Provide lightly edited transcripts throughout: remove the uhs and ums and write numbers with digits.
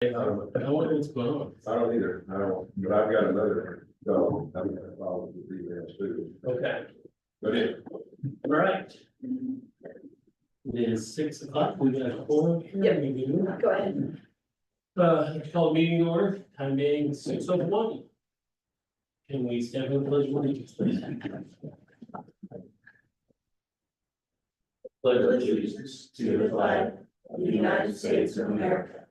I don't know what's going on. I don't either, I don't, but I've got another, so I'm gonna follow the emails too. Okay, But yeah, all right. It is 6 o'clock, we got a forum here. Yep. We do. Go ahead. Call meeting order, time being 6:01. Can we stand up, pledge allegiance, please? Pledge allegiance to the flag of the United States of America,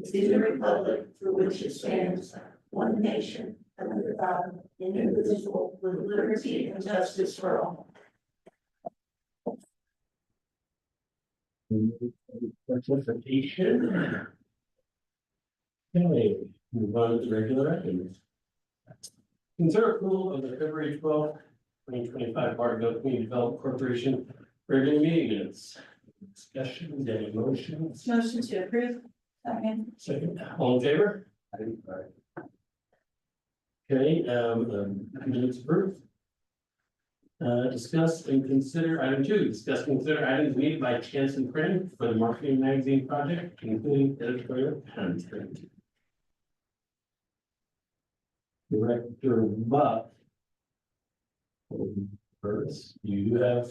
to the republic for which it stands, one nation, under God, indivisible, with liberty and justice for all. Participation. Okay, move on to regular items. Consider approval of the February 12th, 2025 Bartonville Community Development Corporation regular meeting minutes. Discussions, any motions? Motion to approve. Second, all in favor? Okay, minutes approved. Discuss and consider item 2, discuss and consider items needed by Chance and Print for the marketing magazine project, including editorial content. Director Buck. First, you have,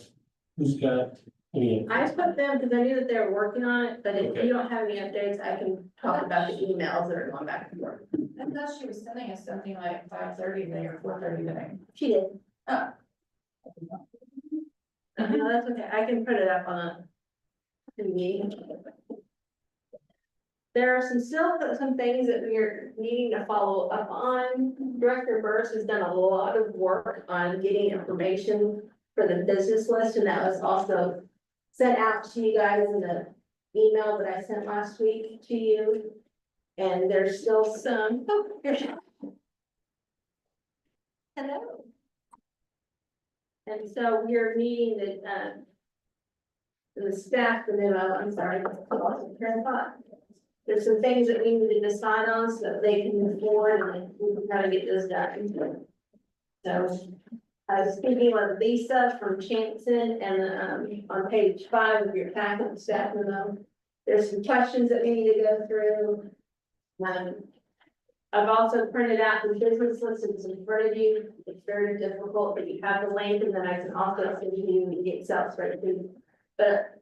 who's got any? I put them because I knew that they were working on it, but if Okay. you don't have any updates, I can talk about the emails that are going back and forth. I thought she was sending us something like 5:30 today or 4:30 today. She did. Oh. That's okay, I can put it up on a meeting. There are some things that we're needing to follow up on. Director Burris has done a lot of work on getting information for the business list, and that was also sent out to you guys in the email that I sent last week to you. And there's still some, oh, here's. Hello. And so we are needing the staff, the memo, I'm sorry, I lost my train of thought. There's some things that we need to decide on so that they can move forward and we can kind of get this done. So I was speaking with Lisa from Chanson and on page 5 of your packet, staff memo. There's some questions that we need to go through. I've also printed out the business list that's in front of you. It's very difficult, but you have the link and then I can also send you the Excel spreadsheet. But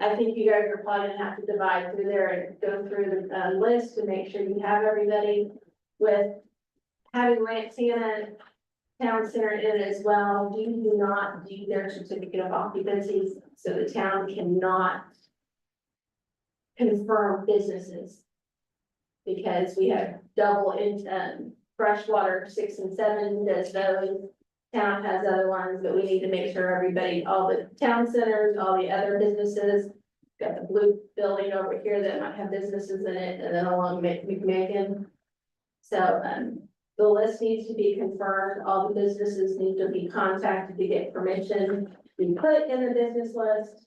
I think you guys are probably gonna have to divide through there and go through the list to make sure you have everybody. With having Lansana Town Center in it as well, we do not do their certificate of occupancies, so the town cannot confirm businesses. Because we have double in freshwater 6 and 7 does those. Town has other ones, but we need to make sure everybody, all the town centers, all the other businesses. Got the blue building over here that might have businesses in it, and then along McMakin. So the list needs to be confirmed, all the businesses need to be contacted to get permission to be put in the business list.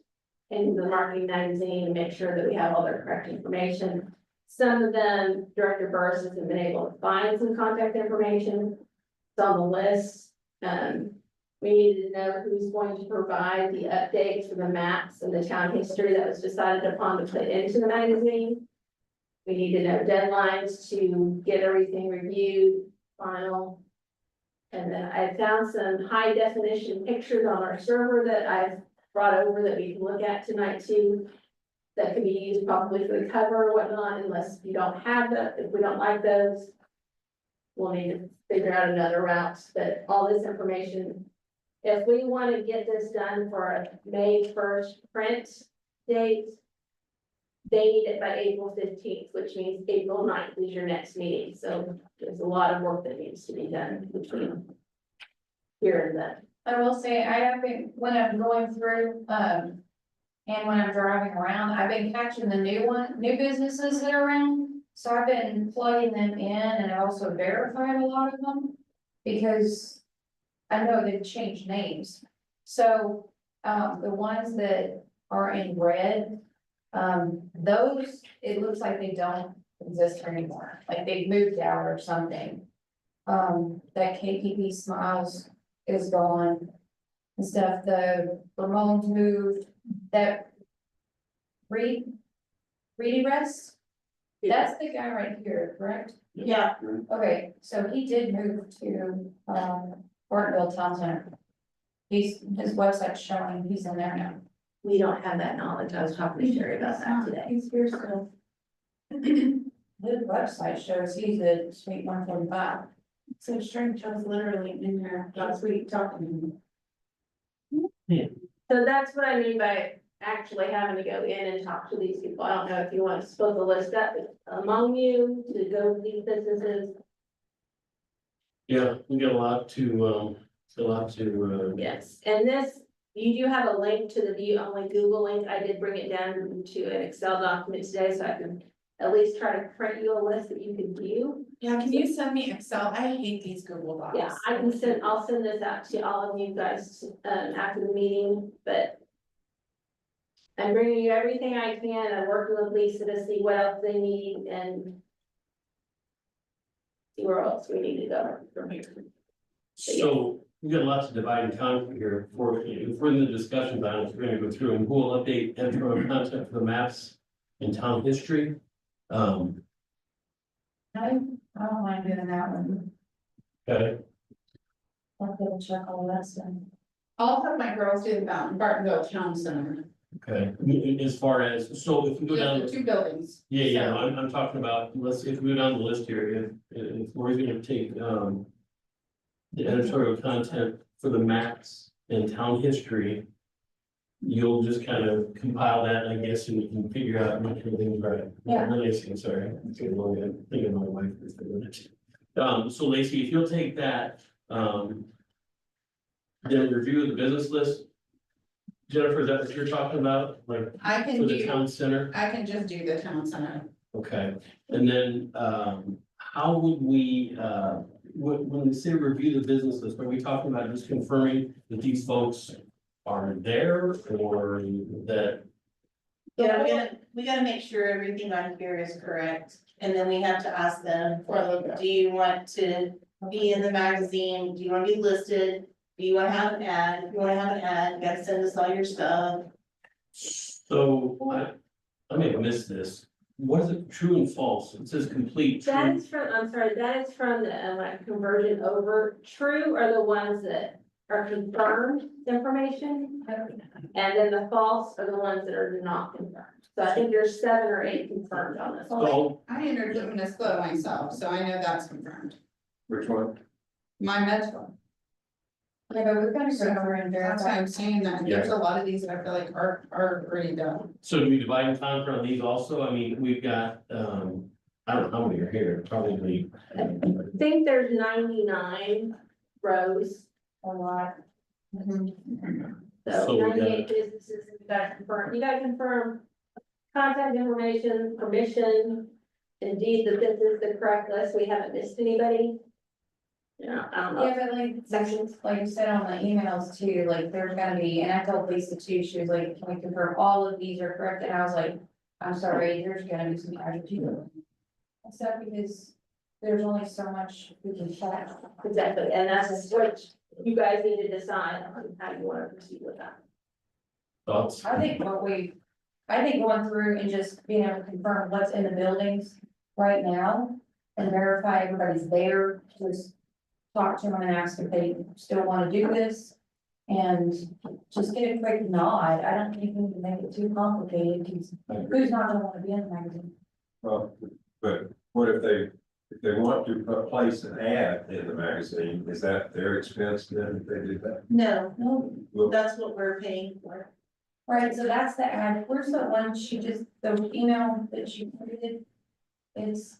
In the marketing magazine, and make sure that we have all their correct information. Some of them, Director Burris has been able to find some contact information. It's on the list. We need to know who's going to provide the updates for the maps and the town history that was decided upon to put into the magazine. We need to know deadlines to get everything reviewed, final. And then I found some high definition pictures on our server that I've brought over that we can look at tonight too. That can be used probably for the cover or whatnot, unless you don't have that, if we don't like those. We'll need to figure out another route, but all this information. If we want to get this done for a May 1st print date. They need it by April 15th, which means April 9th is your next meeting, so there's a lot of work that needs to be done between. Here and then. I will say, I have been, when I'm going through, and when I'm driving around, I've been catching the new businesses that are around. So I've been plugging them in and I also verified a lot of them. Because I know they've changed names. So, the ones that are in red, those, it looks like they don't exist anymore, like they've moved out or something. That KPP Smiles is gone and stuff, the Ramones moved, that Reedy Rest That's the guy right here, correct? Yeah, Okay, so he did move to, Bartonville Town Center. His website's showing he's in there now. we don't have that knowledge. I was talking to Sherry about that today. He's here still. His website shows he's at Suite 145. So strange, I was literally in there last week talking to him. So that's what I mean by actually having to go in and talk to these people. I don't know if you want to split the list up among you to go to these businesses. Yeah, we got a lot to, Yes, and this, you do have a link to the view only Google link. I did bring it down to an Excel document today, so I can at least try to print you a list that you can view. Yeah, can you send me Excel? I hate these Google Docs. Yeah, I'll send this out to all of you guys, after the meeting, but I'm bringing you everything I can. I'm working with Lisa to see what else they need and see where else we need to go from here. so we got lots of divide and conquer here. If we're in the discussions on it, we're gonna go through and we'll update intro and content for the maps and town history. I don't mind doing that one. Okay, I'll double check all that stuff. I'll have my girls do the Bartonville Town Center. okay, as far as, so if we go down. The two buildings. Yeah, I'm talking about, if we go down the list here, if we're gonna take, the editorial content for the maps and town history, you'll just kind of compile that, I guess, and you can figure out, make everything's right. Yeah. Lacey, sorry, I'm thinking of my wife for a minute. So Lacey, if you'll take that, then review the business list. Jennifer, is that what you're talking about, like, I for can the do, town center? I can just do the town center. Okay, and then, how would we, when we say review the business list, are we talking about just confirming that these folks are there or that? Yeah, we gotta make sure everything on here is correct, and then we have to ask them, For a little bit. do you want to be in the magazine, do you wanna be listed? Do you wanna have an ad, if you wanna have an ad, you gotta send us all your stuff. So, I may have missed this, what is it, true and false, it says complete, That true, is from, I'm sorry, that is from the, like, conversion over. True are the ones that are confirmed information. And then the false are the ones that are not confirmed. So I think there's 7 or 8 confirmed on this. so, I entered Luminous Glow myself, so I know that's confirmed. Which one? My Metro. Yeah, but we're gonna go over and That's why verify. I'm saying that. There's a lot of these that I feel like are already done. so do we divide and conquer on these also, I mean, we've got, I don't know how many are here, probably. I think there's 99 rows. A lot. So So we 98 businesses, you gotta confirm contact information, permission. Indeed, that this is the correct list. We haven't missed anybody. Yeah, I don't know. Yeah, but like sections, like you said on the emails too, like there's gonna be, and I told Lisa too, she was like, can we confirm all of these are correct? And I was like, I'm sorry, there's gonna be some casualty. Except because there's only so much we can check. Exactly, and that's what you guys need to decide on how you wanna proceed with that. Thoughts? I think going through and just being able to confirm what's in the buildings right now and verify everybody's there, just talk to them and ask if they still wanna do this. And just get a quick nod. I don't think we need to make it too complicated, because who's not gonna wanna be in the magazine? Well, but what if they want to place an ad in the magazine, is that their expense then if they do that? No, No, Well, that's what we're paying for. right, so that's the ad. Where's the one she just, the email that she created? Is,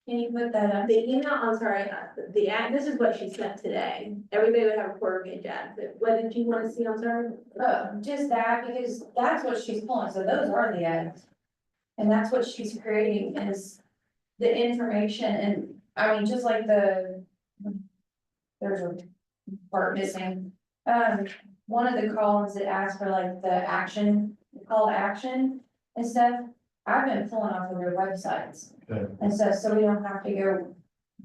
can you put that up? The email, I'm sorry, the ad, this is what she sent today. Everybody would have a quarter page ad, but what did you wanna see, I'm sorry? Just that, because that's what she's pulling, so those are the ads. And that's what she's creating is the information, and I mean, just like there's a part missing. One of the columns that asks for like the action, call to action and stuff, I've been pulling off of their websites. Okay. And stuff, so we don't have to go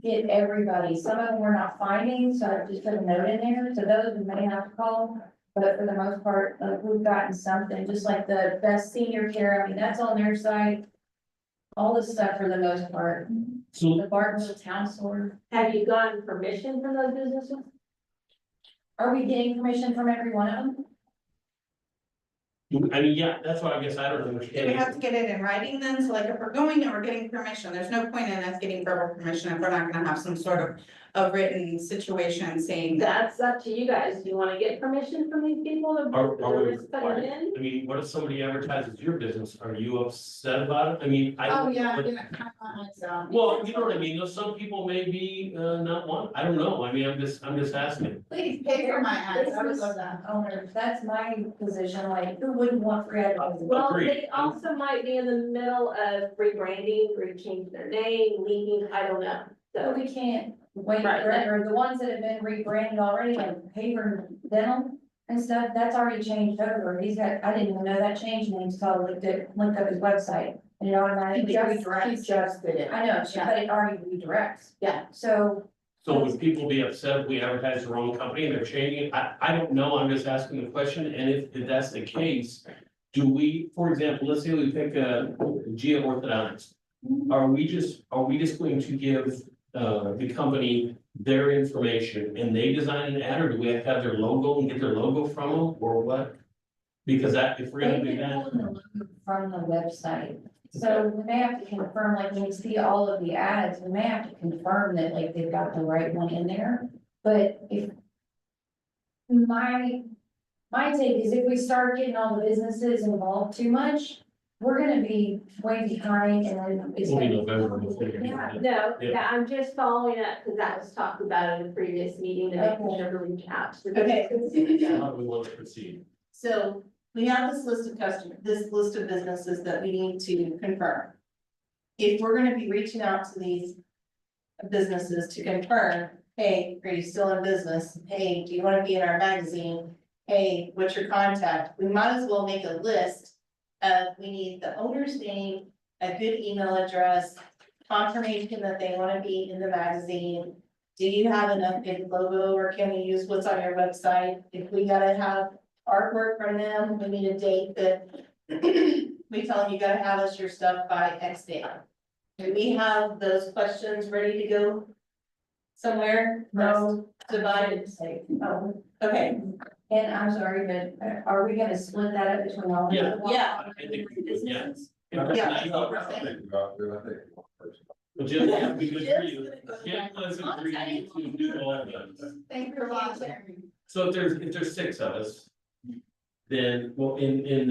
get everybody, some of them we're not finding, so I just put a note in there, so those we may have to call. But for the most part, we've gotten something, just like the best senior care, I mean, that's on their site. all the stuff for the most part, So the Bartonville town store. Have you gotten permission from those businesses? Are we getting permission from every one of them? I mean, yeah, that's what I guess I don't Do we understand. have to get it in writing then? So like if we're going and we're getting permission, there's no point in us getting verbal permission if we're not gonna have some sort of a written situation saying that. That's up to you guys. Do you wanna get permission from these people to Are we risk putting it in? I mean, what if somebody advertises your business? Are you upset about it? I mean, I. Oh, yeah, but- yeah, so. Well, you know what I mean, though, some people may be, not want, I don't know, I mean, I'm just asking. Please pay for my ads, I would love that. Owners, that's my position, like, who wouldn't want free advertising? Well, Agreed. they also might be in the middle of rebranding, changing their name, leaving, I don't know, But so. we can't wait Right. forever, the ones that have been rebranded already, like Haver Dental and stuff, that's already changed over, he's got, I didn't even know that changed name, so I looked up his website. And it automatically redirects. just did it. I know, Yeah. but it already redirects. Yeah. So, So would people be upset if we advertise the wrong company and they're changing it? I don't know, I'm just asking the question, and if that's the case. Do we, for example, let's say we pick a Gia Orthodontics. Are we just going to give the company their information and they design an ad, or do we have to have their logo and get their logo from them, or what? Because if we're they gonna do can that, pull the logo from the website. So we may have to confirm, like, when we see all of the ads, we may have to confirm that, like, they've got the right one in there. But if my take is if we start getting all the businesses involved too much, we're gonna be way behind and then it's. Only gonna- November before we do Yeah. that. No, Yeah. yeah, I'm just following up, because that was talked about in the previous meeting, and I Okay. should have reached out to the Okay. businesses. How do we want to proceed? So we have this list of customers, this list of businesses that we need to confirm. If we're gonna be reaching out to these businesses to confirm, hey, are you still in business? Hey, do you wanna be in our magazine? Hey, what's your contact? We might as well make a list of, we need the owner's name, a good email address, confirmation that they wanna be in the magazine. Do you have an updated logo, or can we use what's on your website? If we gotta have artwork from them, we need a date that we tell them you gotta have us your stuff by X date. Do we have those questions ready to go somewhere? No. Divided, Say, oh, okay, and I'm sorry, but are we gonna split that up between all of Yeah. them? Yeah. I think we would, yeah. Yeah. I think about it, I think one person. Well, Jim, yeah, we would Jim's agree, gonna go Jim back. was agreeing to do all of them. Thank you for volunteering. So if there's 6 of us. Then, well, in,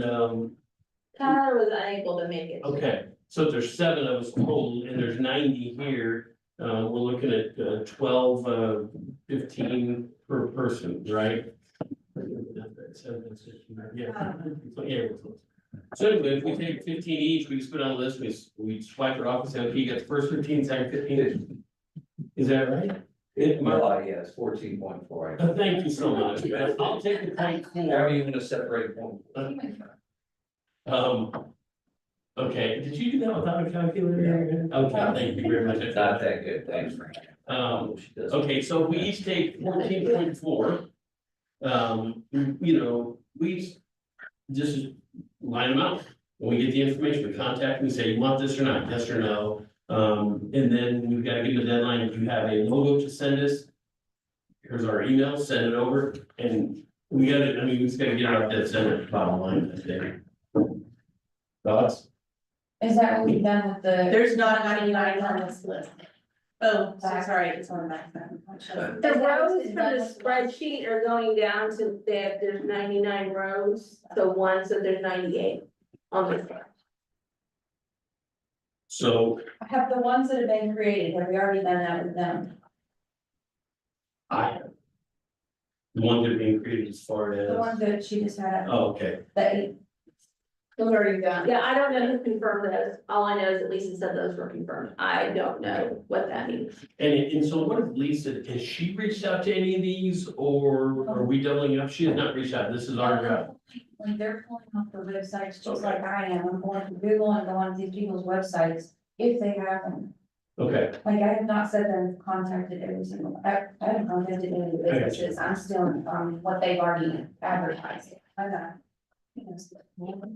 Tyler was unable to make it. okay, so if there's 7 of us total and there's 90 here. We're looking at 12, 15 per person, right? Yeah. So anyway, if we take 15 each, we just put on a list, we swipe it off and say, okay, you got the first 15, second 15. Is that right? Yes, 14.4. Thank you so much. I'll take the point How 4. are you gonna separate one? Okay, did you do that without a calculator? Okay, thank you very much. Not that good, thanks, Frank. Um, She does. okay, so we each take 14.4. You know, we just line them out. When we get the information, we contact them and say, you want this or not, yes or no? And then we've got to give them a deadline. If you have a logo to send us, here's our email, send it over, and we gotta, I mean, we just gotta get it out dead center, bottom line, I think. Thoughts? Is that what we've done with the? there's not 99 on this list. Oh, so sorry, it's on that. The rows from the spreadsheet are going down to, there's 99 rows, so there's 98 on this one. So Have the ones that have been created, have we already done that with them? I. The one that being created as far The as, ones that she just had, oh, okay, that, Those already done. Yeah, I don't know who confirmed those, all I know is that Lisa said those were confirmed, I don't know what that means. and so what if Lisa, has she reached out to any of these, or are we doubling up? She has not reached out, this is our job. when they're pulling off the websites, just like I am, I'm going to Google and going to these people's websites, if they have them. Okay, Like, I have not said them contacted every single, I haven't contacted any of the businesses, I'm still on what they've already advertised. I got.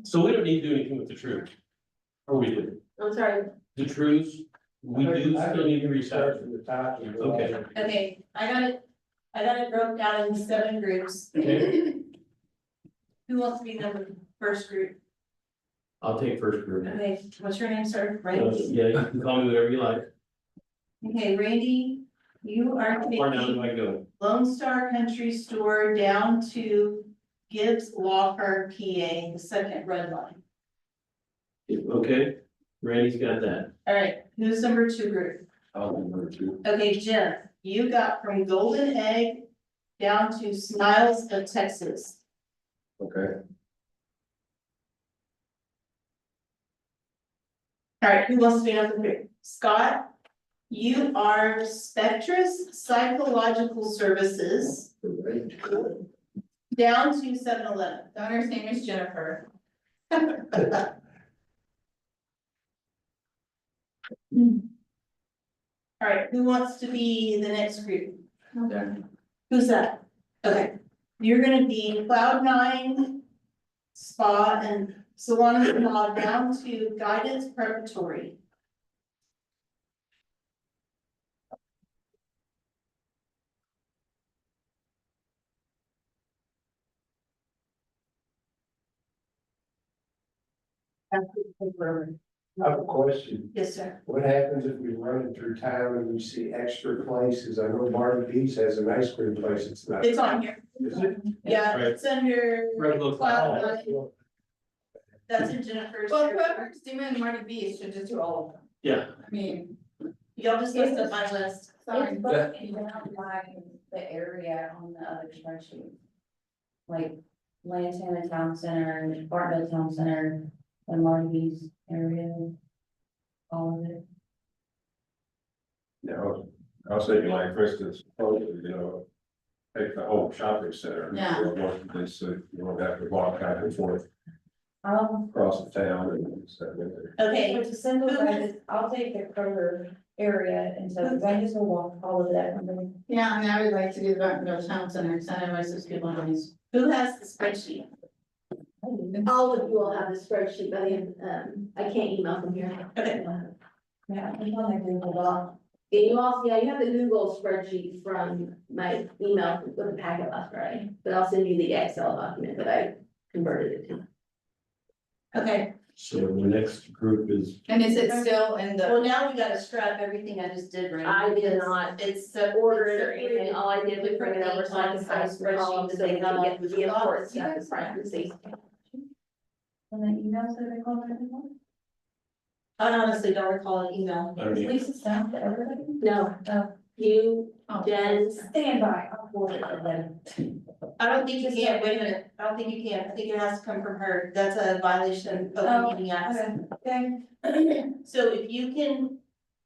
so we don't need to do anything with the truth. Or we do, I'm sorry, the truths, we do still need to reach out. From the top and go Okay. all Okay, I got it broke down into 7 groups. Okay, Who wants to be the first group? I'll take first group. Okay, what's your name, sir? Yeah, Randy? you can call me whatever you like. Okay, Randy, you are Or now do taking I go? Lone Star Country Store down to Gibbs Walker, PA, the second red line. Okay, Randy's got that. All right, who's number 2 group? I'll do number 2. Okay, Jim, you got from Golden Egg down to Smiles of Texas. Okay, All right, who wants to be number 3? Scott, you are Spectrus Psychological Services down to 7-Eleven. The owner's name is Jennifer. All right, who wants to be the next group? Who's that? Okay, you're gonna be Cloud9 Spa and Salon and Spa down to Guidance Preparatory. I have a question. Yes, sir. What happens if we run it through town and we see extra places? I know Marty Beach has an ice cream place. It's not. It's on here. Is it? Yeah, Right. it's under Regular Cloud9. That's in Jennifer's. Well, whoever's doing Marty B should just do all of them. Yeah, I mean, Y'all just list up my list. sorry. It's broken down by the area on the other spreadsheet. Like Lantana Town Center, Bartonville Town Center, and Marty's area. All of it. now, I was thinking like, for instance, take the whole shopping center. Yeah. This, you don't have to walk back and forth across the town and stuff. Okay, But to simplify, I'll take the Kroger area, and so I just will walk all of that. Yeah, and I would like to do the Bartonville Town Center, because I know my sister good ones. who has the spreadsheet? All of you will have the spreadsheet by the end, I can't email from here. Okay, Yeah, I think on the Google Doc. And you also, yeah, you have the Google spreadsheet from my email with the packet last Friday, but I'll send you the Excel document that I converted it to. okay. so the next group is, And is it still in the, Well, now we gotta scrap everything I just did, right? I did not It's order it or anything, all I did was bring it over so I can find the columns so they can get the important stuff in parentheses. And then emails that I call everyone. I honestly don't recall an email. I don't Is know. Lisa sent to everybody? No, Oh, you, oh, Jen, stand by, I'll forward it to them. I don't think you can, wait a minute, I don't think you can, I think it has to come from her, that's a violation of Oh, the meeting act. Okay. So if you can,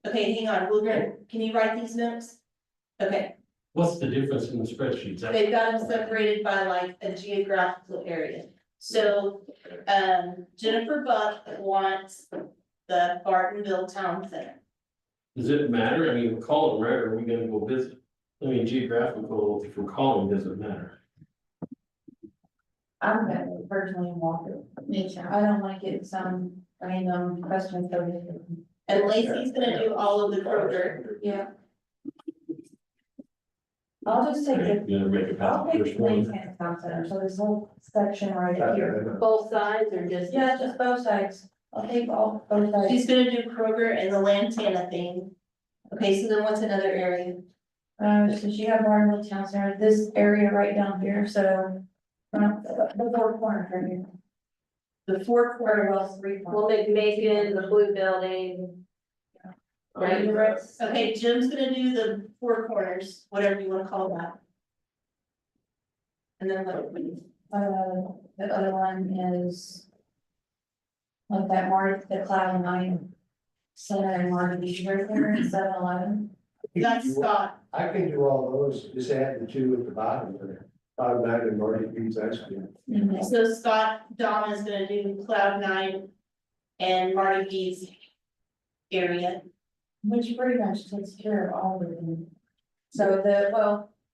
okay, hang on, we're gonna, can you write these notes? Okay, what's the difference in the spreadsheets? they've got them separated by like a geographical area. So, Jennifer Buck wants the Bartonville Town Center. Does it matter? I mean, we're calling, right, or are we gonna go visit? I mean, geographical, if we're calling, doesn't matter. I'm gonna personally walk it. me too. I don't like it some random question for me. And Lacey's gonna do all of the Kroger. Yeah. I'll just take the, You're gonna make it I'll past the take first the one. Lantana Town Center, so this whole section right here. both sides or just? Yeah, just both sides. I'll take all, both sides. She's gonna do Kroger and the Lantana thing. Okay, so then what's another area? So she have Bartonville Town Center, this area right down here, so. The 4 corners right here. The four Or quarter. well, 3 We'll corners. make Macon, the blue building. Right, Okay, Jim's gonna do the four corners, whatever you wanna call that. And then what? The other one is. Like that the Cloud9 Center and Marty Beach right there in 7-Eleven. That's Scott. I can do all those, just add the 2 at the bottom there. Cloud9 and Marty Beach ice cream. So Scott, Donna's gonna do Cloud9 and Marty B's area. Which pretty much takes care of all of them. So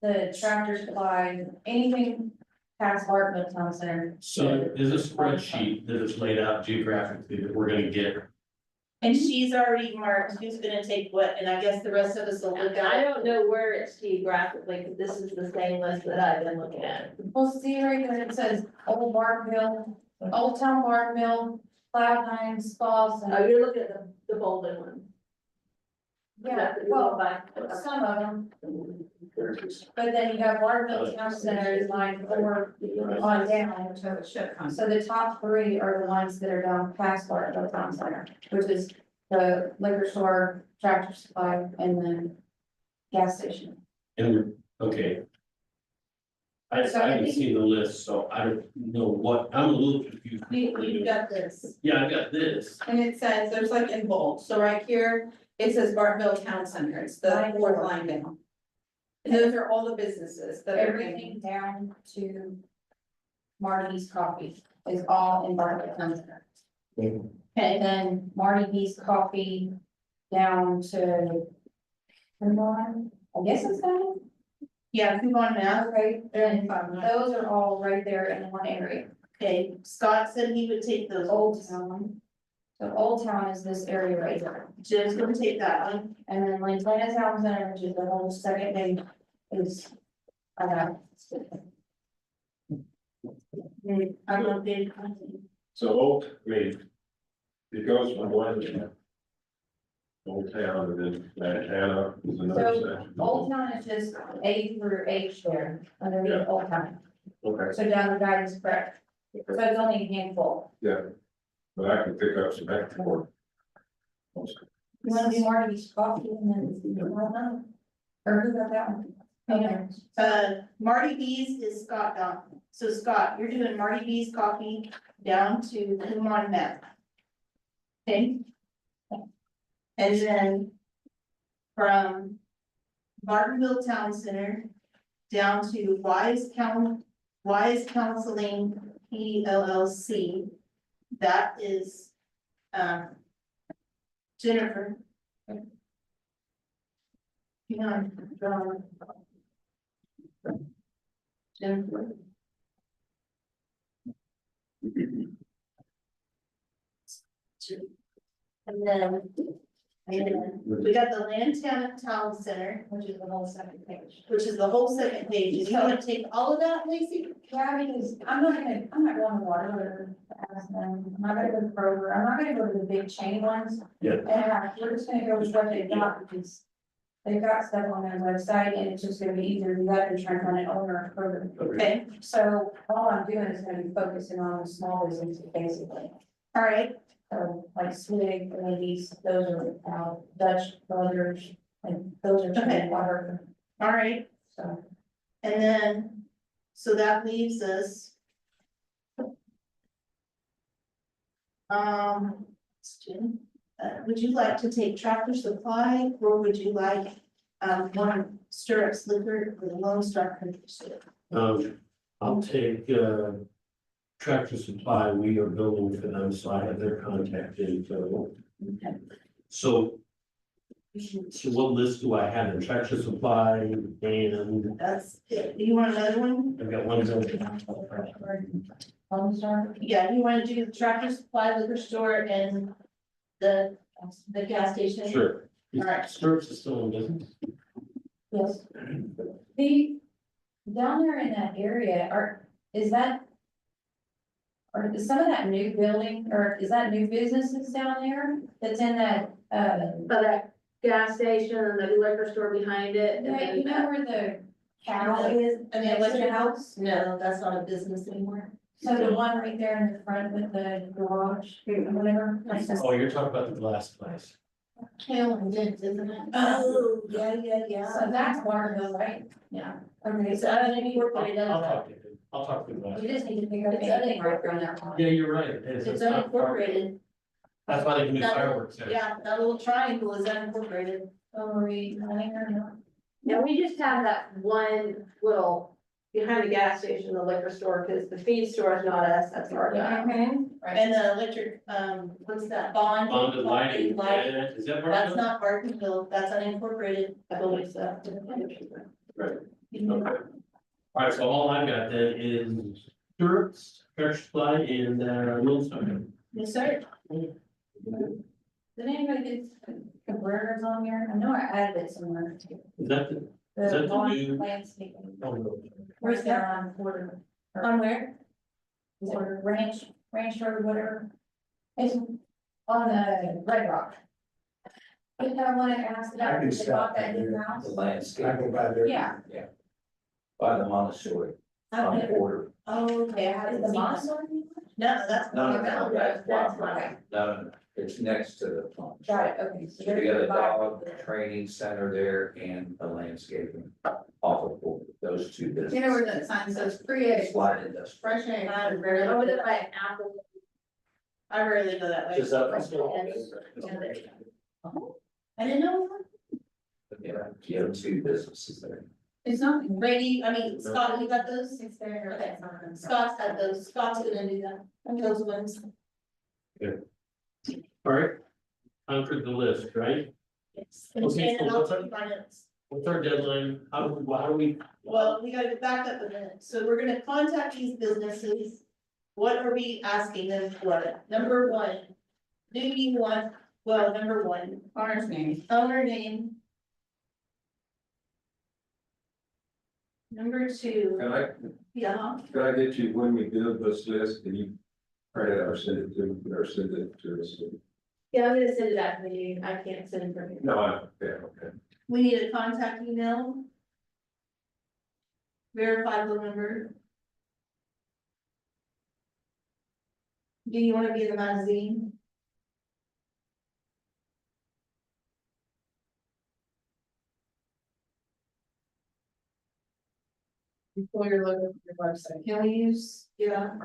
the tractor supply, anything past Bartonville Town Center. So is a spreadsheet that is laid out geographically that we're gonna get And she's already marked who's gonna take what, and I guess the rest of us will look I at. don't know where it's geographically, but this is the same list that I've been looking at. Well, see right there, it says Old Bartonville, Old Town Bartonville, Cloud Nine, Spas, Oh, and, you're looking at the Bolden one. yeah, well, some of them. But then you got Bartonville Town Center is line 4 on down. So it should come. So the top 3 are the ones that are down past Bartonville Town Center, which is the liquor store, tractor supply, and then gas station. And, okay. I So I haven't think- seen the list, so I don't know what, I'm a little confused. We've got this. Yeah, I got this. And it says, there's like in bold, so right here, it says Bartonville Town Center, it's the Line 4th four. line down. And those are all the businesses that are Everything down to Marty's Coffee is all in Bartonville Town Center. And then Marty B's Coffee down to. Come on, I guess it's down, Yeah, come on now. okay, and those are all right there in one area. Okay, Scott said he would take those. Old Town. So Old Town is this area right here, Jim's gonna take that one. and then Lantana Town Center, which is the whole second name, is. I'm gonna be. So, I mean, it goes from one to Old Town and then Lantana is another So section. Old Town is just A through H there, underneath Old Town, Okay, so down the guidance correct. So it's only a handful. yeah, but I can pick up some extra more. You wanna do Marty's Coffee and then. Or who got that one? Okay. Marty B's is Scott down. So Scott, you're doing Marty B's Coffee down to Kumon Meth. Okay? And then from Bartonville Town Center down to Wise Counseling PLLC. That is, Jennifer. Hang on, Jennifer. And then we got the Lantana Town Center, Which is the whole second page. which is the whole second page. Do you wanna take all of that, Lacey? Yeah, because I'm not going to Waterloo to ask them, I'm not gonna go to Kroger, I'm not gonna go to the big chain ones. Yeah. And we're just gonna go with what they've got, because they've got stuff on their website, and it's just gonna be easier to do that than trying to find an owner of Kroger. Okay, So all I'm doing is gonna be focusing on the small businesses, basically. all right, So like Swig, ladies, those are, Dutch Brothers, and those are Okay. water, all right. so. And then, so that leaves us. Would you like to take Tractor Supply, or would you like, one Stirrups Liquor or the Lone Star Country Store? I'll take, Tractor Supply, we are building for them, so I have their contact info. Okay. So what list do I have in Tractor Supply and That's it. Do you want another one? I've got one building. Lone Star? Yeah, you wanna do the Tractor Supply Liquor Store and the gas station? Sure. All right. Stirrups is still in business. Yes. The, down there in that area, is that? Or is some of that new building, or is that new businesses down there that's in that, By that gas station and the liquor store behind it. and yeah, you then know where the cow is, And the next to electric the house? No, that's not a business anymore. So the one right there in the front with the garage, or whatever. Oh, you're talking about the glass place. Kale and Vince, isn't it? Oh, yeah. So that's Waterville, right? Yeah. Okay, It's so unincorporated. I'll talk to the glass. you just need to pick up It's anything right around that one. Yeah, you're right. It is. It's not far. unincorporated. That's why they can do That- fireworks there. Yeah, that little triangle is unincorporated. Oh, we, no. Yeah, we just have that one little, behind the gas station, the liquor store, because the feed store is not us, that's our guy. And the electric, what's that, bond? Bonded lighting, Light. yeah, is that That's part not Bartonville, that's unincorporated, I believe so. Right. Okay. All right, so all I've got then is Stirrups, Tractor Supply and, Lone Star. Yes, sir. Did anybody get Cabrera's on here? I know I added it somewhere. Is that Is that the lawn new- landscaping. oh, no. Where's that on Porter? On where? Porter Ranch Road, whatever. It's on the Red Rock. You know, when I asked I about, can they bought stop that new there. house? The I landscape go by there. Yeah. by the Montessori on the border. Oh, okay, I Is haven't the seen that. Montessori? No, that's. No, That's that's fine. Okay, No, it's next to the pump. got it, okay. So So they're you got a gonna buy- dog training center there and a landscaping off of board, those two businesses. You know where that sign says create Light industry. fresh air? I rarely Over go there by that, Apple. I rarely go that way. Just up. I didn't know. Yeah, you have two businesses there. It's not, Brady, I mean, Scott, you got those? It's there. Okay. Scott's had those, Scott's gonna do that, those ones. All right. Conquered the list, right? Yes. Okay, so And I'll what's take my notes. What's our deadline? How do we? Well, we gotta back up a minute, so we're gonna contact these businesses. What are we asking them for? Number one, do you want, well, number one, owner's name. owner name. Number two, yeah, can I get you, when we build this list, can you print it or send it to us? Yeah, I'm gonna send it out to you, I can't send it from here. No, okay. we need a contact email. Verifiable number. Do you wanna be in the magazine? Before you're looking at your website. Can we use, yeah,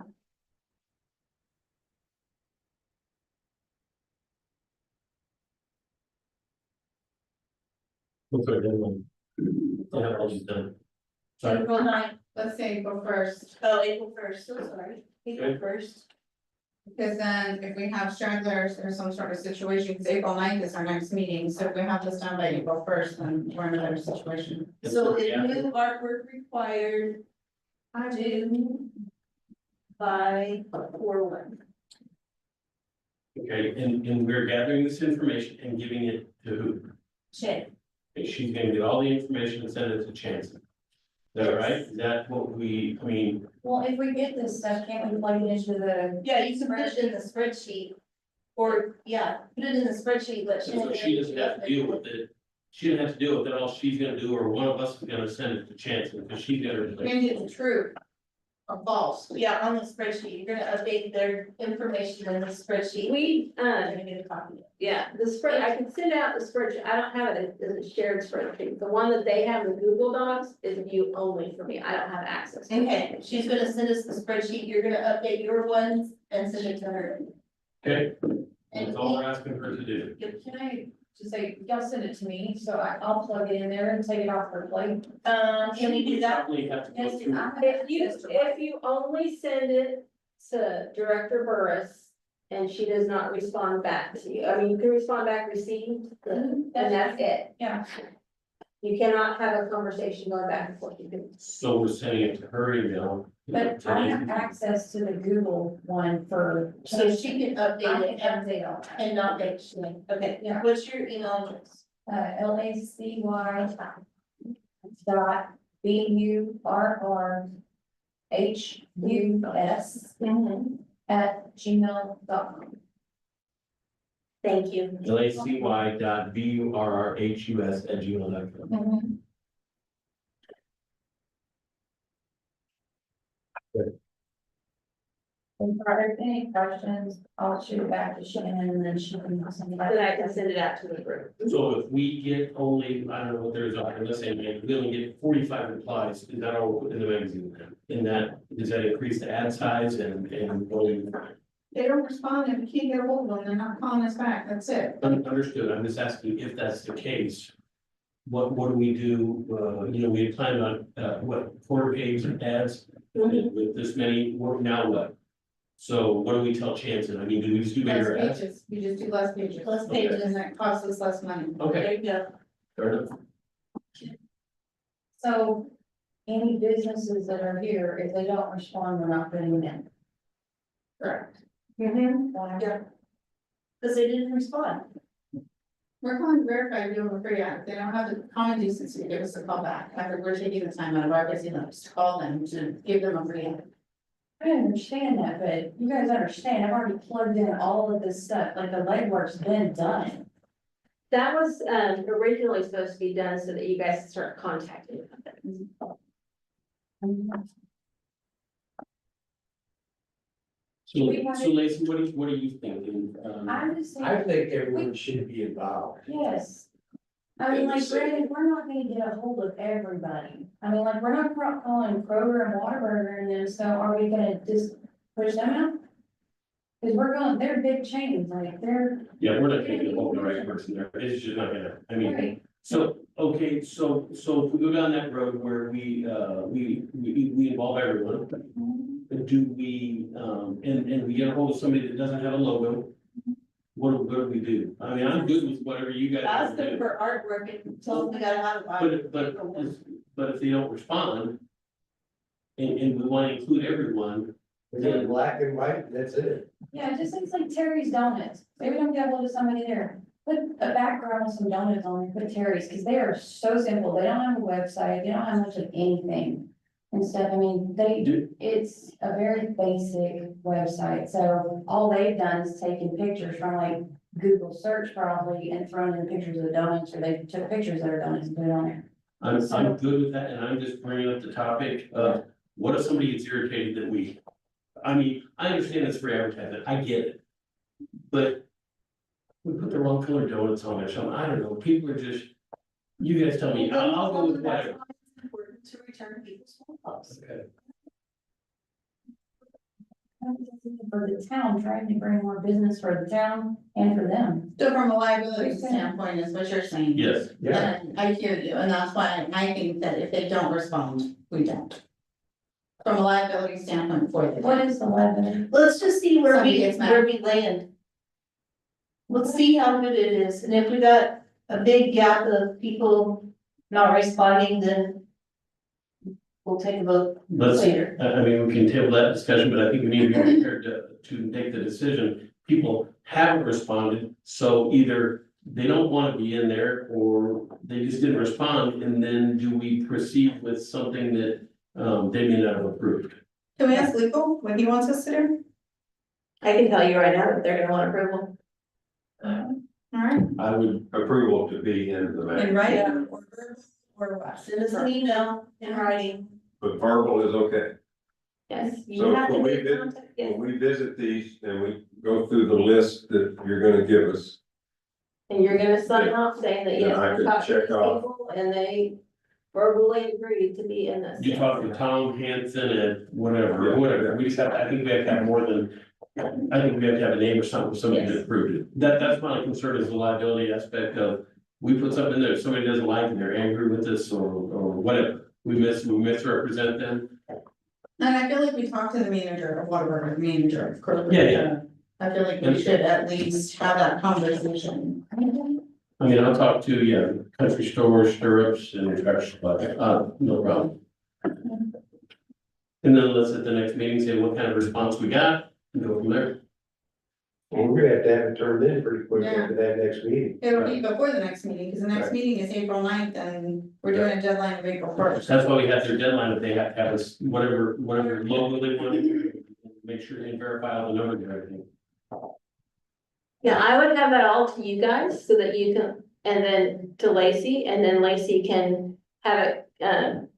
What's our deadline? Yeah, all these done. Sorry. April 9th, Let's say April first, oh, April 1st, so sorry, April Okay. 1st. because then if we have stragglers or some sort of situation, because April 9th is our next meeting, so if we have this done by April first, then we're in a better situation. So if Yeah. new artwork required, I due by 4/1. Okay, and we're gathering this information and giving it to who? Check. Okay, she's gonna get all the information and send it to Chance. Is that right? Is that what I mean, Well, if we get this stuff, can't we plug it into the, Yeah, you can put it in the spreadsheet. Or, yeah, put it in the spreadsheet, let so Shannon. she doesn't have to deal with it? She doesn't have to deal with it, all she's gonna do, or one of us is gonna send it to Chance, because she's gonna. Change it to true or false. Yeah, on the spreadsheet, you're gonna update their information in the spreadsheet. We, I'm gonna get a copy. yeah, the spread, I can send out the spreadsheet, I don't have it as a shared spreadsheet, the one that they have in Google Docs is view only for me, I don't have access to it. Okay, she's gonna send us the spreadsheet, you're gonna update your ones and send it to her. Okay, And that's all we're asking her to do. can I just say, y'all send it to me, so I'll plug it in there and take it off her plate. can we do that? Probably have to go Yes, through. I have access to If you only send it to Director Burris and she does not respond back to you, I mean, you can respond back received, and that's it. Yeah. You cannot have a conversation going back and forth, you can. So we're sending it to her email. But I have access to the Google one for. So she can I update it can and, update all that. and not make sure, okay, Yeah. what's your email address? LACY dot BURRHUS @gmail.com. Thank you. lacy.burrhus@gmail.com. If there are any questions, I'll shoot it back to Shannon and then she can send it back. Then I can send it out to the group. So if we get only, I don't know what there's, let's say, we only get 45 replies, is that all we'll put in the magazine? In that, does that increase the ad size and what do you? They don't respond, and we can't get a hold of them, they're not calling us back, that's it. Understood, I'm just asking if that's the case. What do we do, we had planned on, quarter page ads with this many, now what? So what do we tell Chanson? I mean, do we just do Less bigger ads? pages, we just do less pages. Less Okay. pages, And that costs us less money. Okay, there you go. fair enough. So any businesses that are here, if they don't respond, we're not putting them in. Correct. Mm-hmm. Yeah. because they didn't respond. We're calling to verify you over free act. They don't have the common decency to give us a call back after we're taking the time out of our busy lives to call them to give them a free act. I understand that, but you guys understand, I've already plugged in all of this stuff, like the legwork's been done. That was, originally supposed to be done so that you guys start contacting them. So Lacey, what are you thinking? I'm just I saying, think everyone should be involved. yes. I mean, like, granted, we're not gonna get a hold of everybody. I mean, like, we're not calling Kroger and Whataburger and them, so are we gonna just push them out? Cause we're going, they're big chains, like, they're. Yeah, we're not taking the right person there, it's just not gonna, I mean, Right. so, okay, so if we go down that road where we involve everyone. Do we, and we get a hold of somebody that doesn't have a logo? What do we do? I mean, I'm good with whatever you guys Ask want to them do. for artwork and tell them we gotta have it. But if they don't respond. And we want to include everyone, Then black and white, that's it. Yeah, it just looks like Terry's Donuts. Maybe don't get hold of somebody there. Put a background with some donuts on there, put Terry's, because they are so simple. They don't have a website, they don't have much of anything. And stuff, I mean, it's a very basic website, so all they've done is taken pictures from like Google search probably and thrown in pictures of the donuts, or they took pictures of their donuts and put it on there. I'm good with that, and I'm just bringing up the topic of, what if somebody gets irritated that we. I mean, I understand it's free advertising, I get it. But. We put the wrong color donuts on there, so I don't know, people are just, you guys tell me, I'll go with whatever. It's important to return people's phone calls. Okay. For the town, trying to bring more business for the town and for them. So from a liability standpoint is what you're saying. Yes, Yeah. And I hear you, and that's why I think that if they don't respond, we don't. From a liability standpoint for the. What is the liability? Let's just see where Somebody we, gets mad. where we land. Let's see how good it is, and if we got a big gap of people not responding, then we'll take a vote let's, later. I mean, we can table that discussion, but I think we need to be prepared to make the decision. People haven't responded, so either they don't want to be in there, or they just didn't respond, and then do we proceed with something that, they may not have approved? Can we ask legal what he wants us to do? I can tell you right now that they're gonna want approval. Alright, I would, Approval to be in the in magazine, writing or what? Send us an email in writing. but verbal is okay. Yes, you So have to when we make did- contact, yes. When we visit these and we go through the list that you're gonna give us, And you're gonna sign off saying that, Then yes, I we're could talking to check these off. people, and they verbally agreed to be in this. you talk to Tom Hanson and whatever, Yeah. whatever, we just have, I think we have to have more than. I think we have to have a name or something, for somebody that approved it, that's my concern, is the liability aspect of, we put something there, if somebody doesn't like it, they're angry with us, or whatever. We misrepresent them, And I feel like we talked to the manager of Whataburger, the manager of Kroger. Yeah. I feel like we should at least have that conversation. I mean, I'll talk to, yeah, country store, stirrups and trash supply, no problem. And then let's at the next meeting say what kind of response we got, and go from there. Well, we're gonna have it turned in pretty quick after that next meeting. It'll be before the next meeting, because the next Right. meeting is April 9th, and we're doing a deadline of April 1st. That's why we have their deadline, if they have to have us, whatever logo they want, to make sure they verify all the numbers and everything. Yeah, I would have that all to you guys so that you can, and then to Lacey, and then Lacey can have it,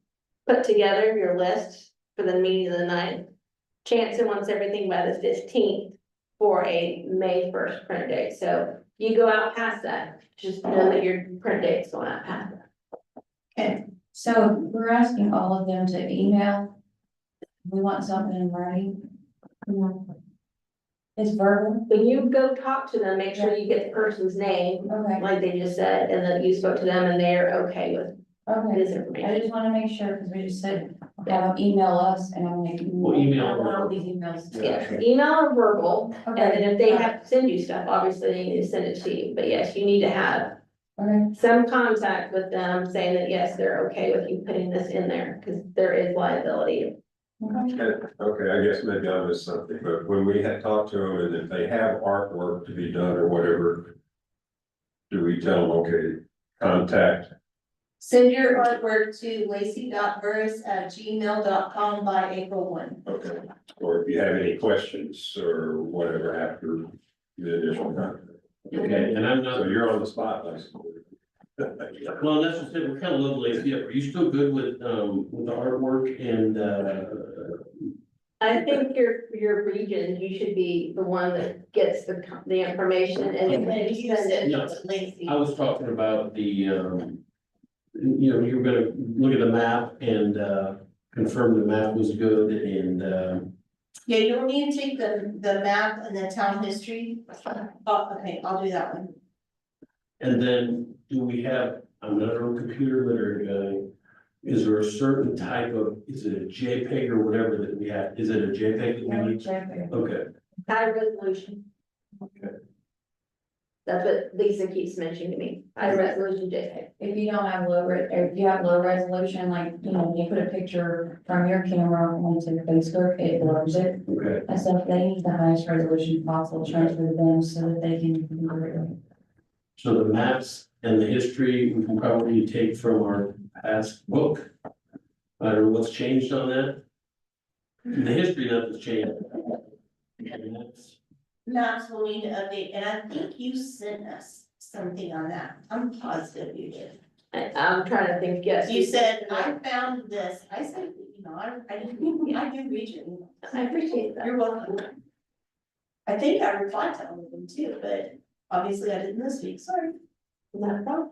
put together your list for the meeting of the night. Chanson wants everything by the 15th for a May 1st print date, so you go out past that, just know that your print date's going out past that. Okay, so we're asking all of them to email. We want something in writing. It's verbal, When you go talk to them, make sure you get the person's name, okay, like they just said, and that you spoke to them and they're okay with okay. this I information. just wanna make sure, because we just said, have them email us, and I'm like. Well, email I want all them. these emails. Yes, email or verbal, and then Okay, if they have to send you stuff, obviously they need to send it to you, but yes, you need to have okay, some contact with them saying that, yes, they're okay with you putting this in there, because there is liability Okay, I guess maybe I missed something, but when we had talked to them and if they have artwork to be done or whatever. Do we tell them, okay, contact, Send your artwork to lacy.burris@gmail.com by April 1. okay, or if you have any questions or whatever after the initial contact. Okay, and I'm So not, you're on the spot, basically. well, that's what I said, we're kind of level Lacey up. Are you still good with the artwork and, I think your region, you should be the one that gets the information and And then then you send send it. it to Lacy. I was talking about the, you know, you were gonna look at the map and, confirm the map was good and, Yeah, you don't need to take the map and the town history. Oh, okay, I'll do that one. and then do we have, I'm not a computer literate guy. Is there a certain type of, is it a JPEG or whatever that we have? Is it a JPEG that we need? Okay, High resolution. Okay. That's what Lisa keeps mentioning to me, high resolution JPEG. If you don't have or if you have low resolution, like, you know, you put a picture from your camera onto Facebook, it blurs it. okay. And so if they need the highest resolution possible, transfer to them so that they can convert it. So the maps and the history, we can probably take from our past book. I don't know what's changed on that. The history, nothing's changed. And that's- Maps will need to update, and I think you sent us something on that. I'm positive you did. I'm trying to think, yes. You said, I found this. I said, you know, I do region. I appreciate that. You're welcome. I think I replied to all of them too, but obviously I didn't this week, sorry. Not a problem.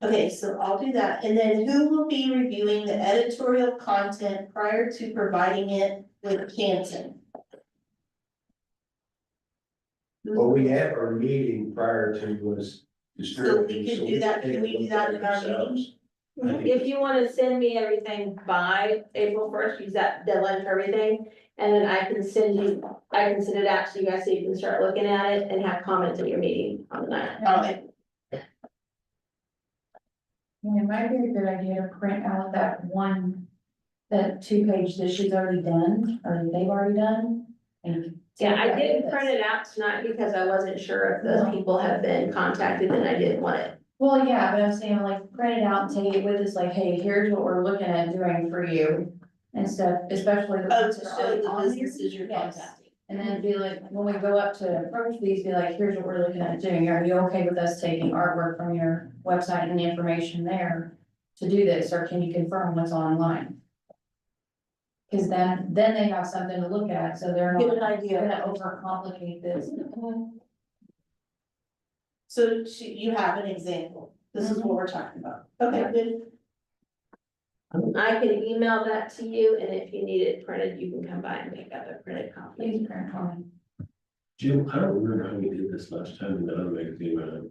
Okay, so I'll do that. And then who will be reviewing the editorial content prior to providing it with Canton? Well, we have our meeting prior to was So we could do that, can we do that in our meeting? I think- If you wanna send me everything by April 1st, use that deadline for everything. And then I can send it out to you guys so you can start looking at it and have comments at your meeting on the night. Okay. Yeah, it might be a good idea to print out that 2-page that she's already done, or they've already done. And Yeah, I didn't print it out tonight because I wasn't sure if those people have been contacted and I didn't want it. Well, yeah, but I'm saying like print it out and take it with us, like, hey, here's what we're looking at doing for you and stuff, especially. the Oh, ones to that are show already the on here. businesses you're Yes. contacting. And then be like, when we go up to approach these, be like, here's what we're looking at doing, are you okay with us taking artwork from your website and the information there to do this, or can you confirm what's online? Cause then they have something to look at, so they're Get an not idea. gonna overcomplicate this. So you have an example. This is what we're talking about. Okay, good. I can email that to you and if you need it printed, you can come by and pick up a printed copy. Please print on Jim, I don't remember how we did this last time in the other magazine,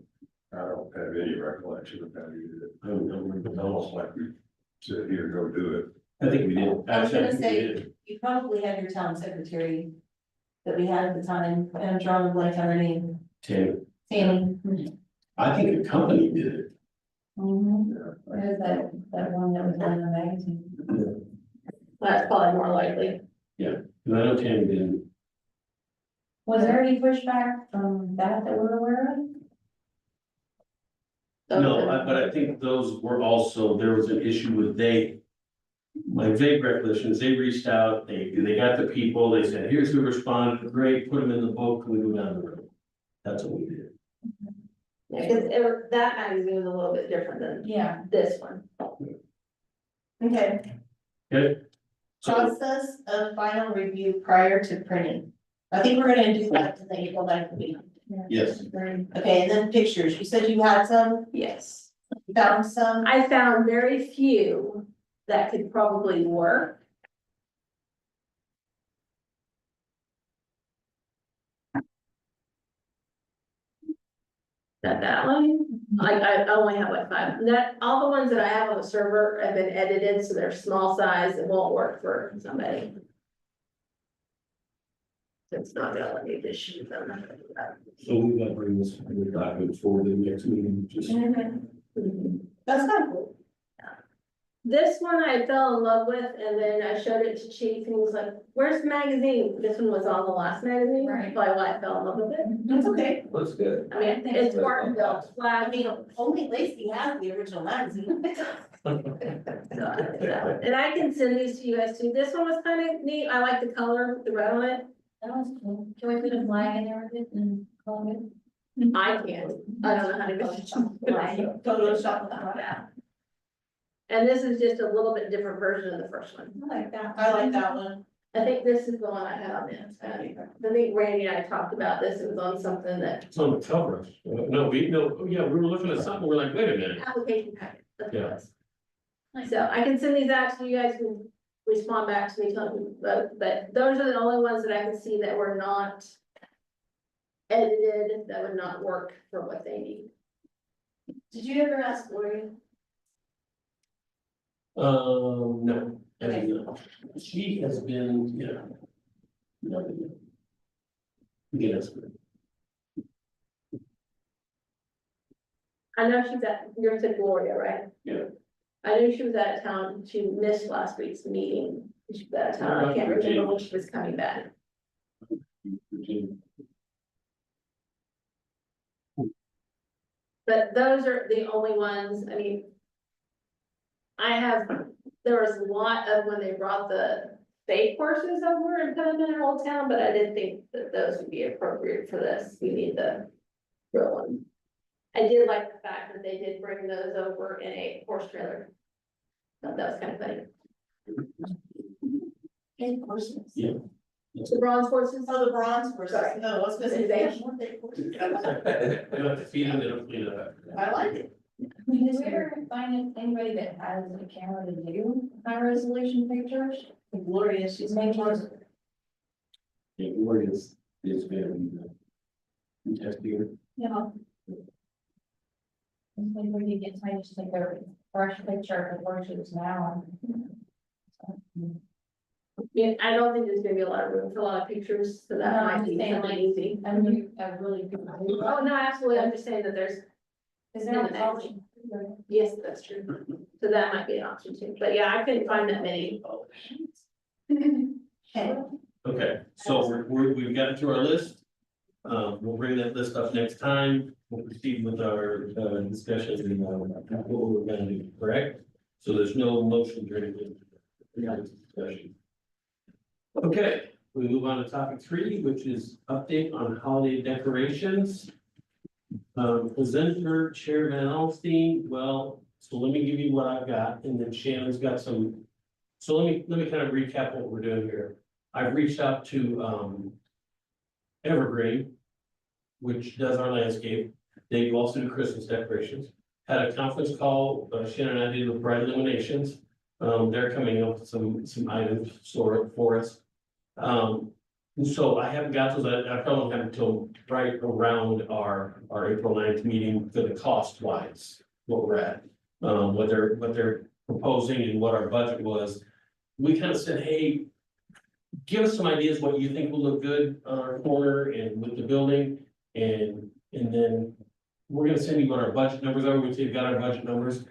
I don't have any recollection of how you did it. I don't remember. It's almost like we said, here, go do it. I think we did. I was Actually, I gonna think we say, did. you probably had your town secretary that we had at the time, and I'm drawing a blank on her name, Tim, Tammy. I think the company did it. There's that one that was in the magazine. That's probably more likely. And I know Tammy didn't. Was there any pushback from that we're aware of? No, but I think those were also, there was an issue with my vague recollection is they reached out, they got the people, they said, here's who responded, great, put them in the book, we go down the road. That's what we did. Yeah, cause that magazine was a little bit different than Yeah. this one. Okay, Okay? So, process of final review prior to printing. I think we're gonna do that in the April 9th meeting. yes, Okay, and then pictures. You said you had some, Yes. you found some. I found very few that could probably work. That one, I only have like 5, all the ones that I have on the server have been edited, so they're small size, it won't work for somebody. It's not gonna let me just shoot them. so we gotta bring this document forward to the next meeting, just. That's kind of cool. This one I fell in love with, and then I showed it to Chief, and he was like, where's the magazine? This one was on the last magazine, Right. probably why I fell in love with it. That's okay. Looks good. I mean, it's Bartonville, flag, I mean, only Lacey has the original magazine. and I can send these to you guys too. This one was kind of neat. I like the color, the red on it. That was cool. Can we put a flag in there with it and call it? I can't. I don't know how to go. Photoshop that. Yeah. And this is just a little bit different version of the first one. I like that. I like that one. I think this is the one I had on this. I think Randy and I talked about this. It was on something that It's on the cover. No, we were looking at something, we're like, wait a minute. application packet. That's what it Yeah. was. So I can send these out to you guys, can respond back to me, tell me, but those are the only ones that I can see that were not edited, that would not work for what they need. Did you ever ask Lori? No, I mean, she has been, Yes. I know she's at, you're to Gloria, right? Yeah. I knew she was out of town, she missed last week's meeting, she was out of town, I can't remember when she was coming back. But those are the only ones, I mean. There was a lot of when they brought the fake horses over and put them in our old town, but I didn't think that those would be appropriate for this, we need the real one. I did like the fact that they did bring those over in a horse trailer. Thought that was kind of funny. Fake horses. Yeah. The bronze horses. Oh, the bronze horses. Sorry. No, I was gonna say, The they fake. have more fake horses. You have to feed them, they don't clean it up. I like it. Did we ever find anybody that has a camera to do high resolution pictures? Gloria, she's made one. Yeah, word is very, testing. Yeah. Maybe we could get somebody to take a fresh picture of the horses now. Yeah, I don't think there's gonna be a lot of room for a lot of pictures, so that No, might I'm be just saying, something like, easy. I mean, a really good. Oh, no, absolutely, I'm just saying that there's, Is there an option? yes, that's true, so that might be an option too, but yeah, I couldn't find that many. Okay. Okay, so we've gotten through our list. We'll bring that list up next time. We'll proceed with our discussion and what we're gonna do, correct? So there's no motion or anything. Discussion. Okay, we move on to topic 3, which is update on holiday decorations. Presenter Chair Van Alstine, well, so let me give you what I've got, and then Shannon's got some. So let me kind of recap what we're doing here. I've reached out to Evergreen, which does our landscape. They do also do Christmas decorations. Had a conference call, Shannon and I did with Bright Illuminations. They're coming up with some items for us. So I haven't got those, I probably won't have until right around our April 9th meeting for the cost wise, what we're at. What they're proposing and what our budget was. We kind of said, hey, give us some ideas what you think will look good on our corner and with the building. And then we're gonna send you what our budget numbers are, which you've got our budget numbers.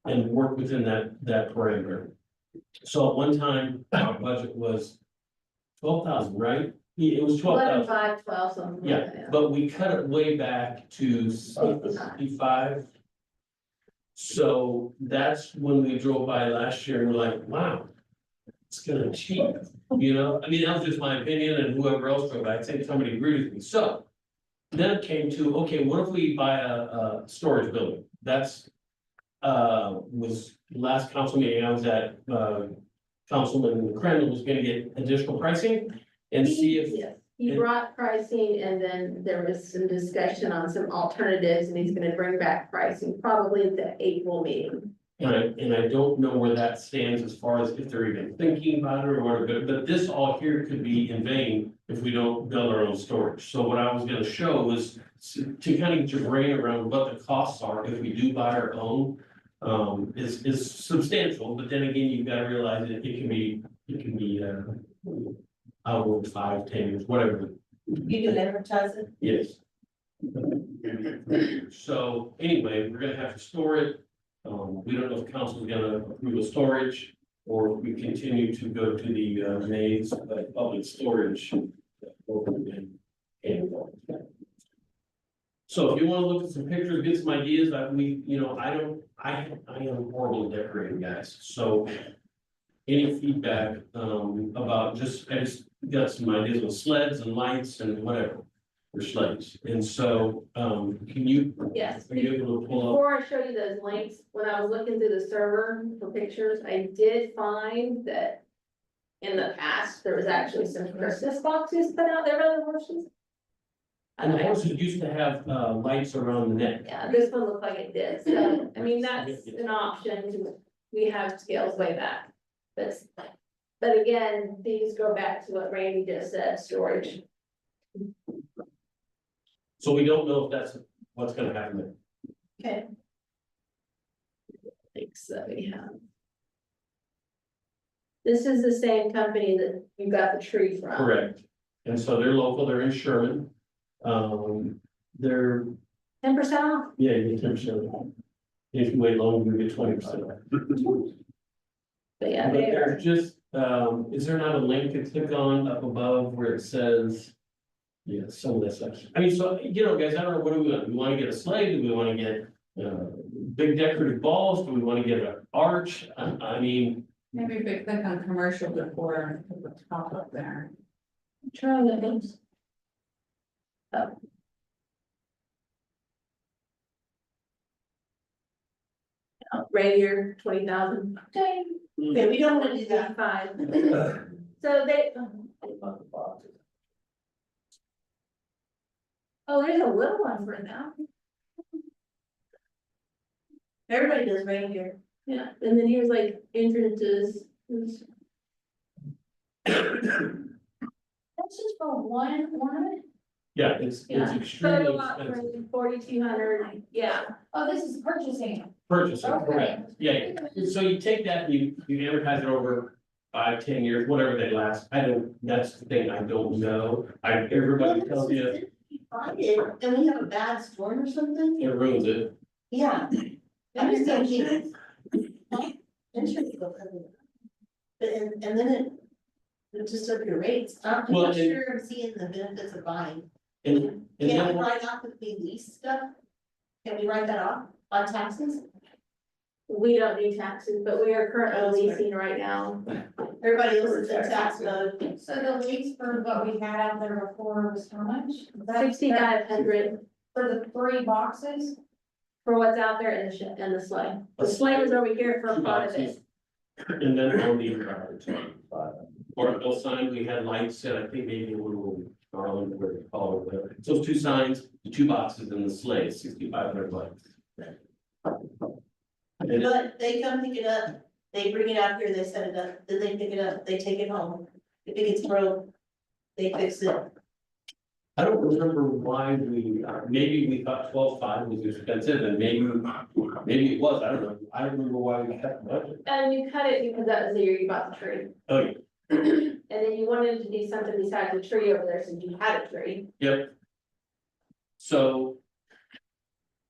And work within that parameter. So at one time, our budget was 12,000, right? Yeah, it was 11, 12,000. 5, 12, something like Yeah, that. but we cut it way back to 65. So that's when we drove by last year and we're like, wow, it's gonna cheap, you know? I mean, that was just my opinion and whoever else drove by, I think somebody agreed with me. So then it came to, okay, what if we buy a storage building? That's was last council meeting I was at, Councilman Crandall was gonna get additional pricing and see if. Yes, he brought pricing and then there was some discussion on some alternatives and he's gonna bring back pricing probably at the April meeting. And I don't know where that stands as far as if they're even thinking about it or whatever, but this all here could be in vain if we don't build our own storage. So what I was gonna show was to kind of get your brain around what the costs are if we do buy our own. Is substantial, but then again, you've got to realize that it can be outward 5, 10 years, whatever. You can advertise it. Yes. So anyway, we're gonna have to store it. we don't know if council's gonna approve a storage, or if we continue to go to the maze, public storage. So if you wanna look at some pictures, get some ideas, I am horrible at decorating, guys, so. Any feedback, about I just got some ideas with sleds and lights and whatever. For sleds, and so, can you, Yes. are you able to pull up? Before I show you those links, when I was looking through the server for pictures, I did find that. In the past, there was actually some Christmas boxes put out there by the horses. And the horses used to have, lights around the neck. Yeah, this one looked like it did, so, I mean, that's an option, we have scales way back. But again, these go back to what Randy just said, storage. So we don't know if that's what's gonna happen there. Okay, Thanks, that we have. This is the same company that you got the tree from. Correct, and so they're local, they're in Sherman. They're, 10% off. yeah, you get 10%. If you wait long, you get 20%. But yeah, But they are. there's just, is there not a link to click on up above where it says? Yeah, some of this section. I mean, so, guys, I don't know, what do we want? Do we wanna get a sleigh? Do we wanna get, big decorative balls? Do we wanna get an arch? I mean, Maybe if we click on commercial before, it would pop up there. Try those. Radiator, 20,000. okay, we don't wanna do that. Five. So they. Oh, there's a little one for now. Everybody does reindeer. Yeah, and then here's like entrances. That's just for one ornament? yeah, it's Yeah. extremely Photo op expensive. for 4,200, yeah. Oh, this is purchasing. Purchasing, Okay. correct, yeah, so you take that, and you amortize it over 5, 10 years, whatever they last, that's the thing, I don't know, everybody tells you, If we find it, and we have a bad storm or something, it ruins it. yeah. I'm just thinking. Insurance will cover it. But and then it just up your rates, I'm Well, not and- sure I'm seeing the benefits of buying. And Can then, we write off if we lease stuff? Can we write that off on taxes? We don't do taxes, but we are Oh, currently that's right. leasing right now. Everybody else is in tax mode. So the lease for what we had out there before was how much? 6,500 For the 3 boxes? for what's out there in the sleigh. The sleigh was over here for a part of it. and then on the, Bartonville sign, we had lights, and I think maybe a little garland, whatever you call it, whatever. So those 2 signs, the 2 boxes in the sleigh, $6,500. And But they come pick it up, they bring it out here, they set it up, then they pick it up, they take it home. If it gets broke, they fix it. I don't remember why maybe we thought 12.5 was expensive, and maybe it was, I don't know, I don't remember why we cut the budget. And you cut it because that was the year you bought the tree. Oh, yeah. And then you wanted to do something besides the tree over there since you had a tree. Yep. So.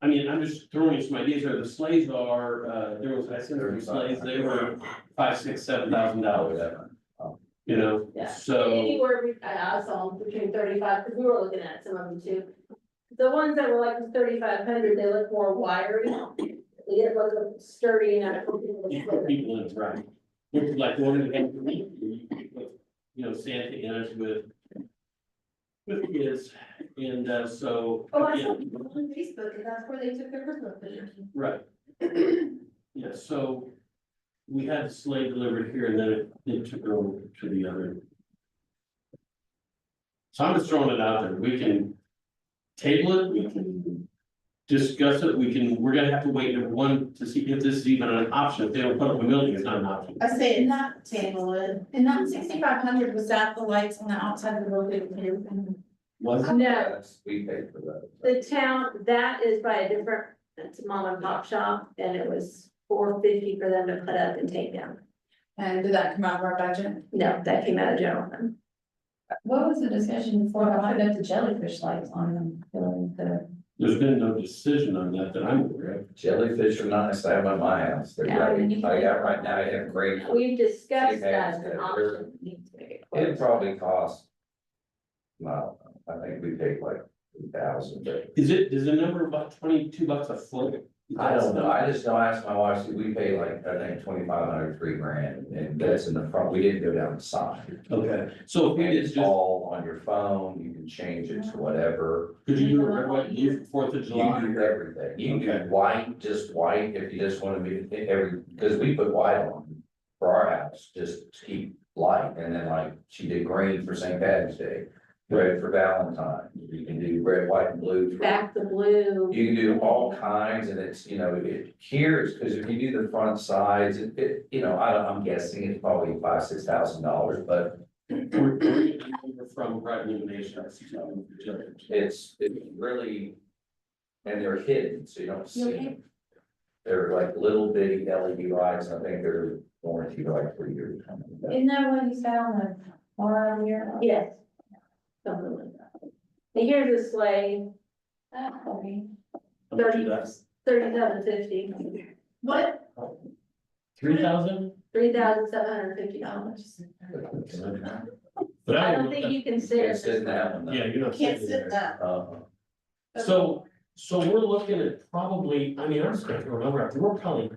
I mean, I'm just throwing you some ideas here, the sleighs are, I sent some sleighs, they were $5,000, $6,000, $7,000. You know, Yeah. so, Anywhere, I saw them between 35, because we were looking at some of them too. The ones that were like 3,500, they look more wiry. They look sturdy and. you put people in, it, right? It's like one of the, Santa in it with kids, and so. Oh, I yeah. saw people on Facebook, and that's where they took their Christmas pictures. Right. Yeah, so we had the sleigh delivered here and then it took it over to the other. So I'm just throwing it out there. We can table it, we can discuss it, we're gonna have to wait to see if this is even an option. If they don't put up a building, it's not an option. I say And it's that, Tanglewood. and that 6,500, was that the lights on the outside of the building? Was it? No, We paid for that. the town, that is by a different, it's a mom and pop shop, and it was $450 for them to put up and take down. And did that come out of our budget? No, that came out of general fund. What was the discussion before about putting up the jellyfish lights on them? There's been no decision on that I'm aware of. Jellyfish are nice to have at my house. They're Yeah, great. you- I got right now, I have great. We've discussed Big that hands as an there. option. We need to make it close. It probably costs. Well, I think we paid like 2,000, but Is the number about $22 a foot? I don't know. I just know, I asked my wife, see, we paid like, I think 2,500, $3,000, and that's in the front. We didn't go down the side. Okay, so if we And did it's just, all on your phone. You can change it to whatever. could you do a red, white, blue for 4th of You July? can do everything. You can Okay. do white, just white, if you just wanna be because we put white on for our house, just to keep light, and then like, she did green for St. Patty's Day. Red for Valentine, you can do red, white, and blue for. Back the blue. You can do all kinds, and it's, here's, because if you do the front sides, I'm guessing it's probably $5,000-6,000, but From Bright Illumination. it's really. And they're hidden, so you don't see okay? them. They're like little bitty LED lights, and I think they're warranty for like 3 years. Isn't that what you said on the farm here? Yes. Something like that. And here's a sleigh, Okay. 3750, What? 3,000? $3,750. But I don't think you can sit in Can't sit in this that one. one. Yeah, you're not. Can't sitting sit there. that. So we're looking at probably, I mean, I'm just gonna throw a number out there, we're probably.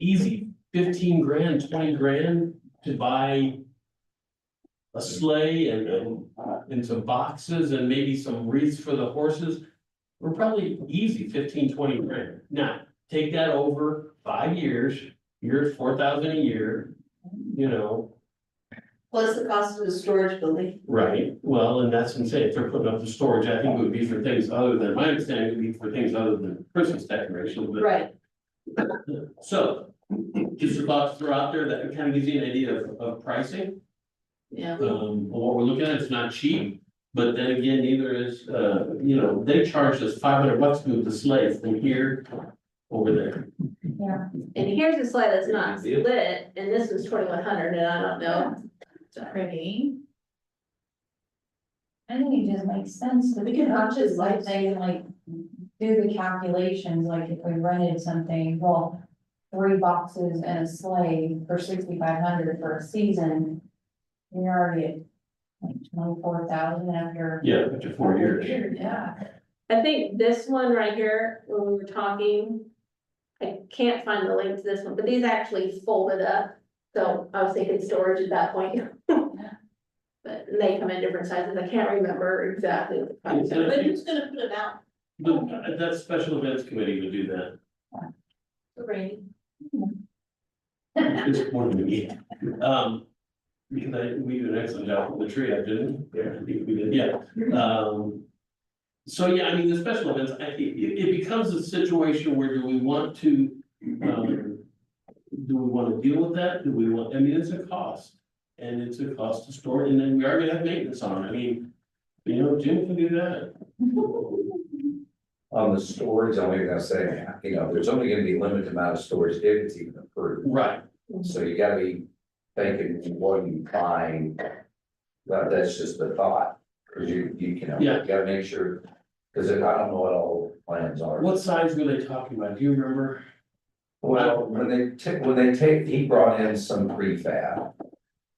Easy, 15 grand, 20 grand to buy. A sleigh and some boxes and maybe some wreaths for the horses. We're probably easy 15, 20 grand. Now, take that over 5 years, you're at 4,000 a year, Plus the cost of the storage building. Right, well, and that's what I'm saying, if they're putting up the storage, I think it would be for things other than, my understanding would be for things other than Christmas decorations, but. Right. So, just a thought to throw out there that kind of gives you an idea of pricing. Yeah. What we're looking at, it's not cheap, but then again, neither is, they charged us $500 to move the sleigh from here over there. Yeah, And here's a sleigh that's not lit, and this was 2,100, and I don't know. It's pretty. I think it just makes sense to. We can purchase purchase lights. something and like do the calculations, like if we rented something, well. 3 boxes and a sleigh for 6,500 for a season. You're already at like 24,000 after. Yeah, up to 4 years. Yeah. I think this one right here, when we were talking, I can't find the link to this one, but these actually folded up. So I was thinking storage at that point. But they come in different sizes. I can't remember exactly what the price And is. But who's gonna put it out? That special events committee would do that. Randy. It's more than me. Because we did an excellent job with the tree, didn't we? Yeah, I think we did, yeah. So, yeah, I mean, the special events, it becomes a situation where do we want to, deal with that? I mean, it's a cost. And it's a cost to store, and then we are gonna have maintenance on it. I mean, Jim can do that. On the storage, I'm only gonna say, there's only gonna be a limited amount of storage if it's even approved. Right. So you gotta be thinking, what are you buying? That's just the thought, cause you Yeah. gotta make sure, cause I don't know what all the plans are. What size were they talking about? Do you remember? Well, when they take, he brought in some prefab.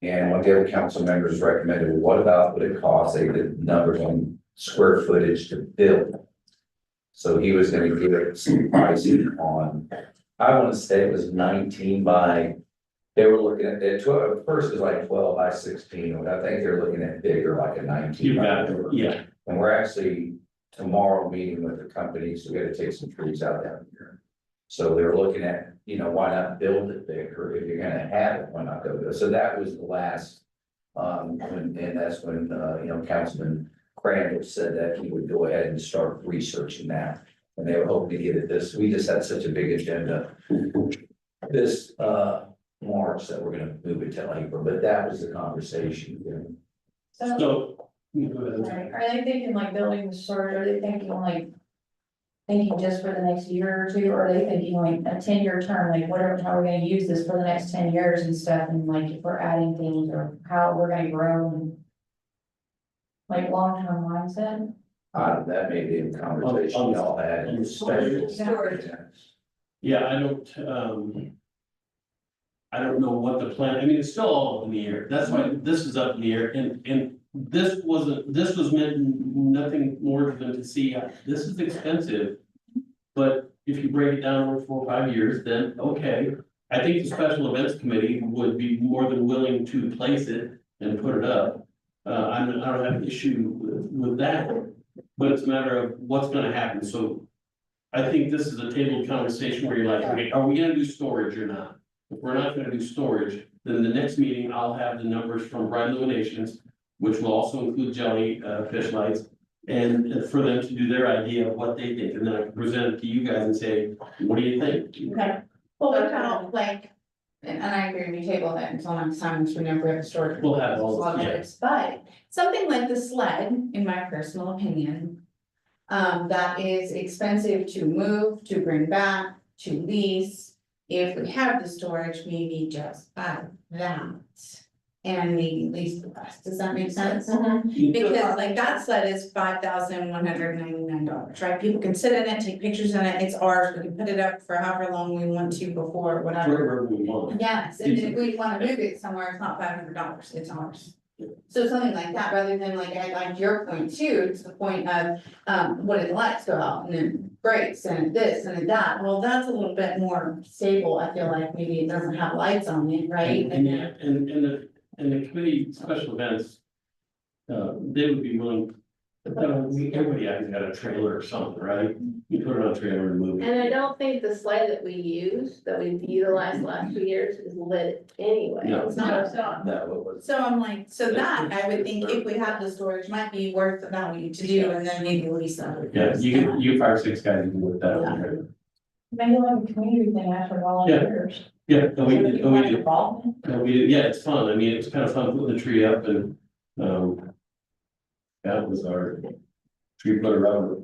And what the other council members recommended, what about what it costs, they did numbers on square footage to build. So he was gonna give it some pricing on, I wanna say it was 19 by, they were looking at 12, at first it was like 12 by 16, but I think they're looking at bigger, like a 19. You by got it, 30. yeah. And we're actually tomorrow meeting with the company, so we gotta take some trees out down here. So they're looking at, why not build it bigger, if you're gonna have it, why not go there, so that was the last. And that's when, Councilman Crandall said that he would go ahead and start researching that. And they were hoping to get it this, we just had such a big agenda. This, March that we're gonna move it till April, but that was the conversation. So, you go ahead. Right, are they thinking like building the storage, are they thinking like? Thinking just for the next year or two, or are they thinking like a 10-year term, like whatever, how we're gonna use this for the next 10 years and stuff, and like if we're adding things or how we're gonna grow and. Like long-term mindset, That may be a conversation y'all had in special. Storage. Yeah, I don't know what the plan, I mean, it's still all up in the air, that's why this is up in the air, and this was meant nothing more than to see, this is expensive. But if you break it down over 4 or 5 years, then okay, I think the special events committee would be more than willing to place it and put it up. I don't have an issue with that, but it's a matter of what's gonna happen, so. I think this is a table conversation where you're like, okay, are we gonna do storage or not? If we're not gonna do storage, then the next meeting, I'll have the numbers from Bride Illuminations, which will also include Jelly Fish Lights. And for them to do their idea of what they think, and then I can present it to you guys and say, what do you think? Okay, well, what about like, and I agree, we table that until next time, which we never have storage. We'll have all, A lot of yeah. it, but something like the sled, in my personal opinion. That is expensive to move, to bring back, to lease. If we have the storage, maybe just buy that. And maybe lease the rest, does that make sense? Because like that sled is $5,199, right? People can sit in it, take pictures in it, it's ours, we can put it up for however long we want to before, whatever. Wherever we want. Yes, and if we wanna move it somewhere, it's not $500, it's ours. So something like that, rather than like, I like your point too, to the point of, when the lights go out and then breaks and this and that, well, that's a little bit more stable, I feel like maybe it doesn't have lights on it, right? And the committee, special events. They would be willing, everybody has got a trailer or something, right? You put it on a trailer and move it. And I don't think the sled that we use, that we've utilized the last 2 years is lit anyway. No. It's not, No, it was. So I'm like, so that, I would think if we have the storage, might be worth the value to do, and then maybe lease them. Yeah, you 5 or 6 guys, you can work that out. Maybe like a community thing after volunteers. Yeah, and we do, Involvement. and yeah, it's fun, I mean, it's kind of fun putting the tree up and, that was our tree putter rubber.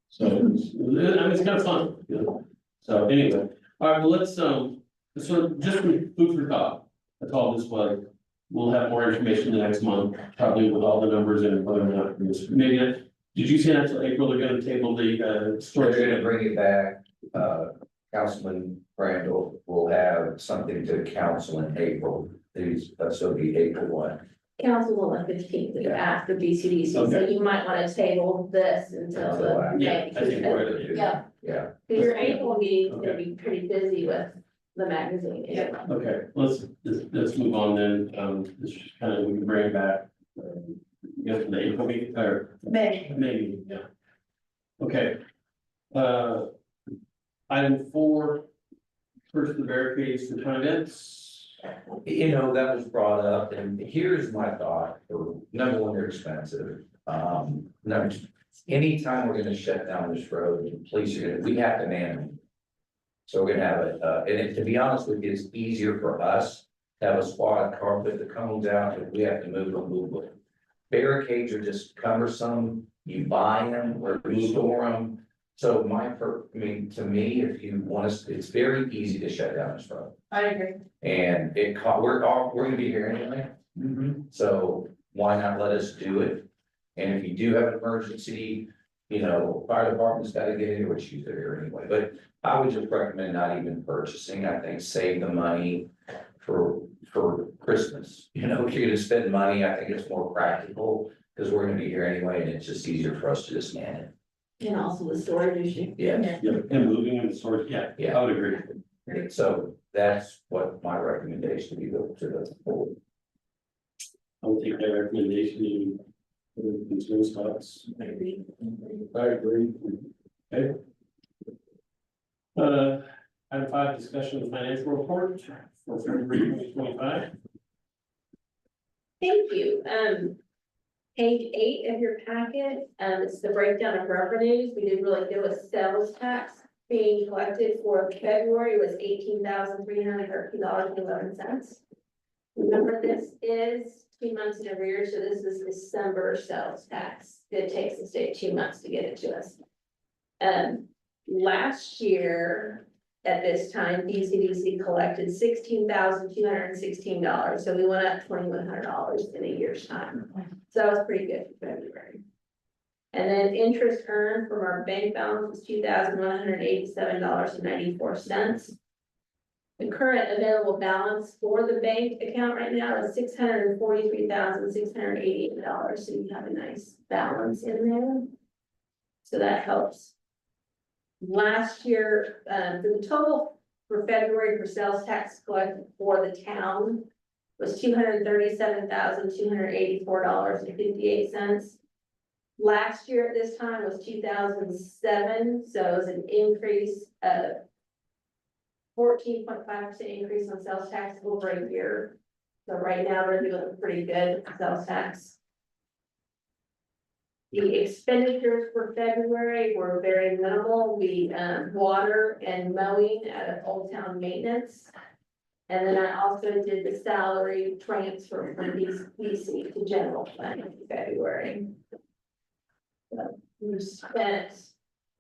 So, it's kind of fun, you know, so anyway, all right, well, let's, so just food for thought, that's all this was. We'll have more information the next month, probably with all the numbers and whether or not, maybe, did you say that till April, they're gonna table the, We're storage? gonna bring it back, Councilman Randall will have something to council in April, these, so it'll be April 1. council on the 15th Yeah. after BCDC, so Okay. you might wanna table this until the. Yeah, I think we're gonna do. Yeah, Yeah, because your April meeting's gonna be pretty busy with the magazine. Yeah. Okay, let's move on then, this is kind of, we can bring it back. Yes, the April meeting, or maybe, yeah. Okay. Item 4, first of the barricades for time events. you know, that was brought up, and here's my thought, for number one, they're expensive. No, anytime we're gonna shut down this road, the police are gonna, we have to man them. So we're gonna have to be honest with you, it's easier for us to have a squad car, put the cones out, if we have to move them. Barricades are just cumbersome, you buy them or you store them. So to me, if you want us, it's very easy to shut down this road. I agree. And we're gonna be here anyway. So why not let us do it? And if you do have an emergency, you know, fire department's gotta get in, which they're here anyway, but I would just recommend not even purchasing, I think save the money for Christmas. You know, if you're gonna spend money, I think it's more practical, because we're gonna be here anyway, and it's just easier for us to just man it. And also the storage issue. Yeah, Yeah, and moving and storage, yeah, I would agree. so that's what my recommendation would go to the board. I will take that recommendation and concerns thoughts. I agree. I agree. Okay. Item 5, discussion of financial report for February 2025. Thank you. Page 8 of your packet, it's the breakdown of revenues. We did really good with sales tax being collected for February was $18,313.11. Remember, this is 2 months in arrears, so this is December sales tax. It takes the state 2 months to get it to us. Last year, at this time, BCDC collected $16,216, so we went up $2,100 in a year's time. So that was pretty good for February. And then interest earned from our bank balance was $2,187.94. The current available balance for the bank account right now is $643,688, so you have a nice balance in there. So that helps. Last year, the total for February for sales tax collected for the town was $237,284.58. Last year at this time was 2007, so it was an increase of 14.5% increase on sales tax over a year. So right now, we're doing pretty good sales tax. The expenditures for February were very minimal. We, water and mowing out of Old Town Maintenance. And then I also did the salary transfer from BCDC to general fund in February. So we spent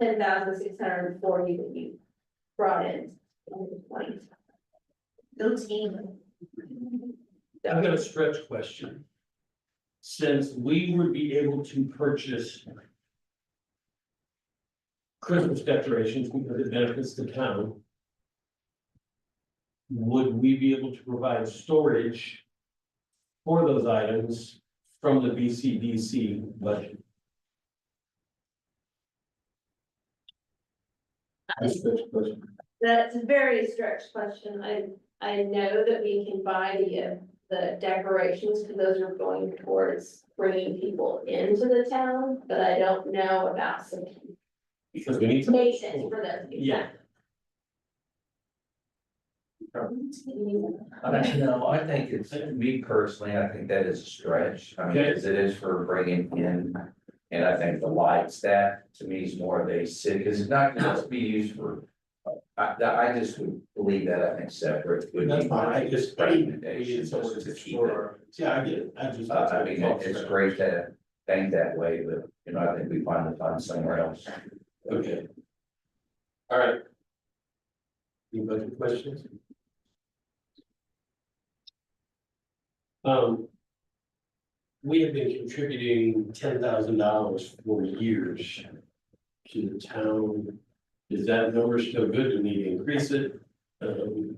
10,640 that you brought in. Go team. I've got a stretch question. Since we would be able to purchase Christmas decorations because it benefits the town, would we be able to provide storage for those items from the BCDC budget? That's a stretch question. That's a very stretched question. I know that we can buy the decorations, because those are going towards bringing people into the town, but I don't know about some Because we need to. maintenance for those. Yeah. No, I think it's, me personally, I think that is a stretch, I mean, Okay. as it is for bringing in. And I think the lights, that to me is more of a city, because it's not gonna just be used for. I just would believe that, I think separate would That's be fine, my I just. recommendation, just to keep it. Yeah, I get it, I just. I mean, it's great to think that way, but you know, I think we find the fun somewhere else. Okay. All right. Any budget questions? We have been contributing $10,000 for years to the town. Is that number still good? Do we need to increase it? We've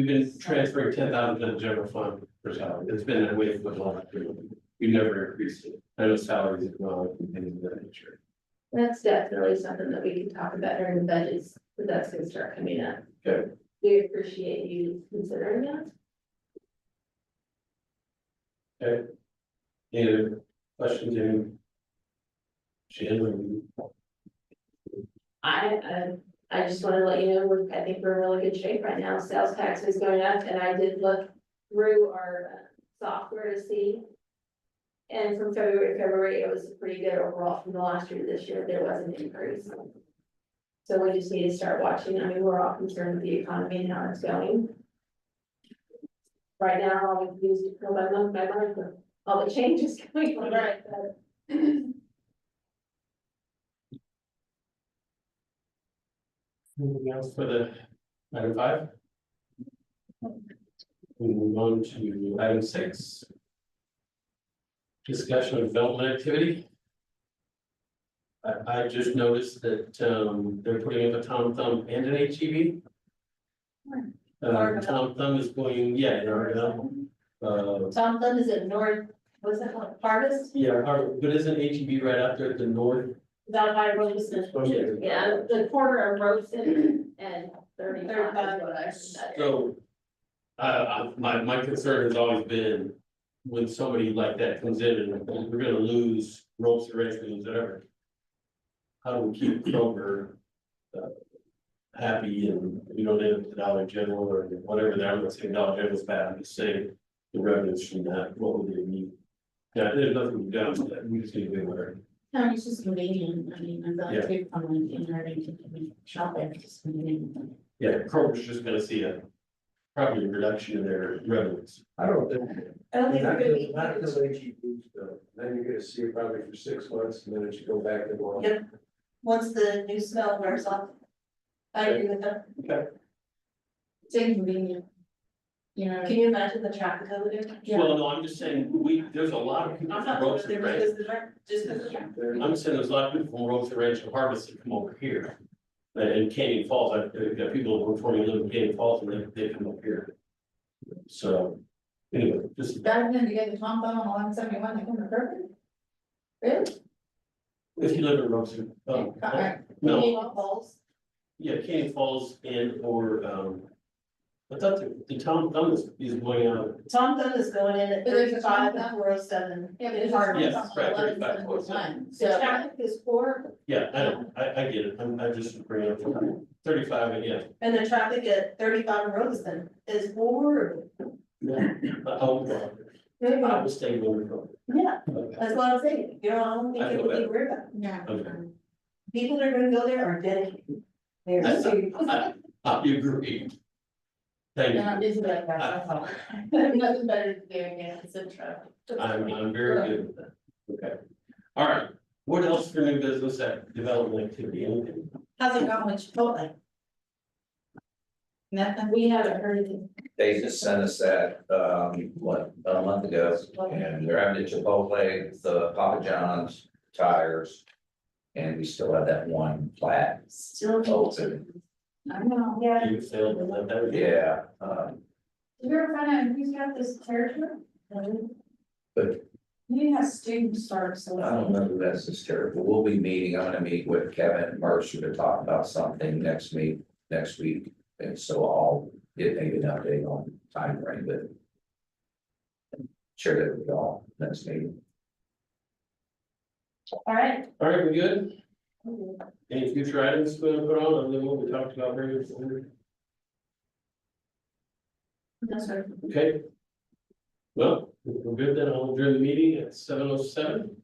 been transferring 10,000 to the general fund for salary. It's been that way for a long time. We never increased it. I know salaries have gone up and things of that nature. That's definitely something that we can talk about during the budgets, but that's gonna start coming up. Okay. We appreciate you considering that. Okay. Any other questions, any? Shannon? I just wanna let you know, I think we're in really good shape right now. Sales tax is going up, and I did look through our software to see. And from February to February, it was pretty good overall. From the last year to this year, there was an increase. So we just need to start watching. I mean, we're all concerned with the economy and how it's going. Right now, all we can do is go by month with all the changes going on, right? But Anything else for the item 5? We move on to item 6. Discussion of development activity. I just noticed that they're putting up a Tom Thumb and an HEB. Tom Thumb is going, yeah, in Argyle. Tom Thumb is at North, was that what, Harvest? Yeah, but isn't HEB right out there at the north? Down by Robeson. Oh, yeah. yeah, the corner of Robeson and 35 is what I heard. So, my concern has always been when somebody like that comes in and we're gonna lose ropes or anything, whatever. How do we keep Kroger happy and we don't end up the Dollar General or whatever that, I'm not saying Dollar General's bad, I'm just saying the revenues from that, what would they need? Yeah, there's nothing we've done with that, we just need to do whatever. No, it's just convenient, I mean, I'm Yeah. going to come in there and shop there, it's just convenient. Yeah, Kroger's just gonna see probably a reduction in their revenues. I don't think. I don't think we're gonna be. Not until HEB's done, then you're gonna see it probably for 6 months, and then it should go back to normal. Yep. Once the new smell wears off. I agree with them. Okay. It's inconvenient. You know, Can you imagine the traffic over there? Well, no, I'm just saying, there's a lot of people I'm from not Rosa looking Ranch. at the just because of traffic. I'm saying there's a lot of people from Rosa Ranch and Harvest that come over here. In Canyon Falls, I've got people that work for me live in Canyon Falls and they come up here. So, anyway, just back then to get the Tom Thumb on 1171, they come to Perfect? Really? if you live in Rosa, Alright. no, Falls. yeah, Canyon Falls and or, I thought the Tom Thumb is going out. Tom Thumb is going in at But there's a 35 Tom and Thumb. 407. Yeah, but it's hard. Yes, that's right, 35, The So, traffic is horrible, Yeah, I know, I get it, I just bring it up 35 and yeah. and the traffic at 35 and Roseland is horrible. Oh, well, I will stay wonderful. Yeah, Okay. that's what I'm saying, you know, I don't think I it feel would be that. worried about. yeah. Okay. People that are gonna go there are dedicated. They're serious. I agree. Thank you. Yeah, it's like that, that's all. Nothing better to do again, it's a traffic. I'm very good with that. Okay. All right. What else for new business development activity? Anything? How's it going with Chipotle? Nothing. We haven't heard anything. They just sent us that, what, about a month ago, and they're having the Chipotle, the Papa John's, tires. And we still have that one plat Still. open, I know. Yeah. You failed on that, that was- yeah, Did you ever find out who's got this territory? But- You have students start, so. I don't know who that's just terrible. We'll be meeting, I'm gonna meet with Kevin Mercer to talk about something next week. And so I'll get maybe an update on time frame, but. Share that with y'all next meeting. All right. All right, we good? Any future items we're gonna put on, other than what we talked about earlier? That's right. Okay. Well, if we're good, then I'll adjourn the meeting at 7:07.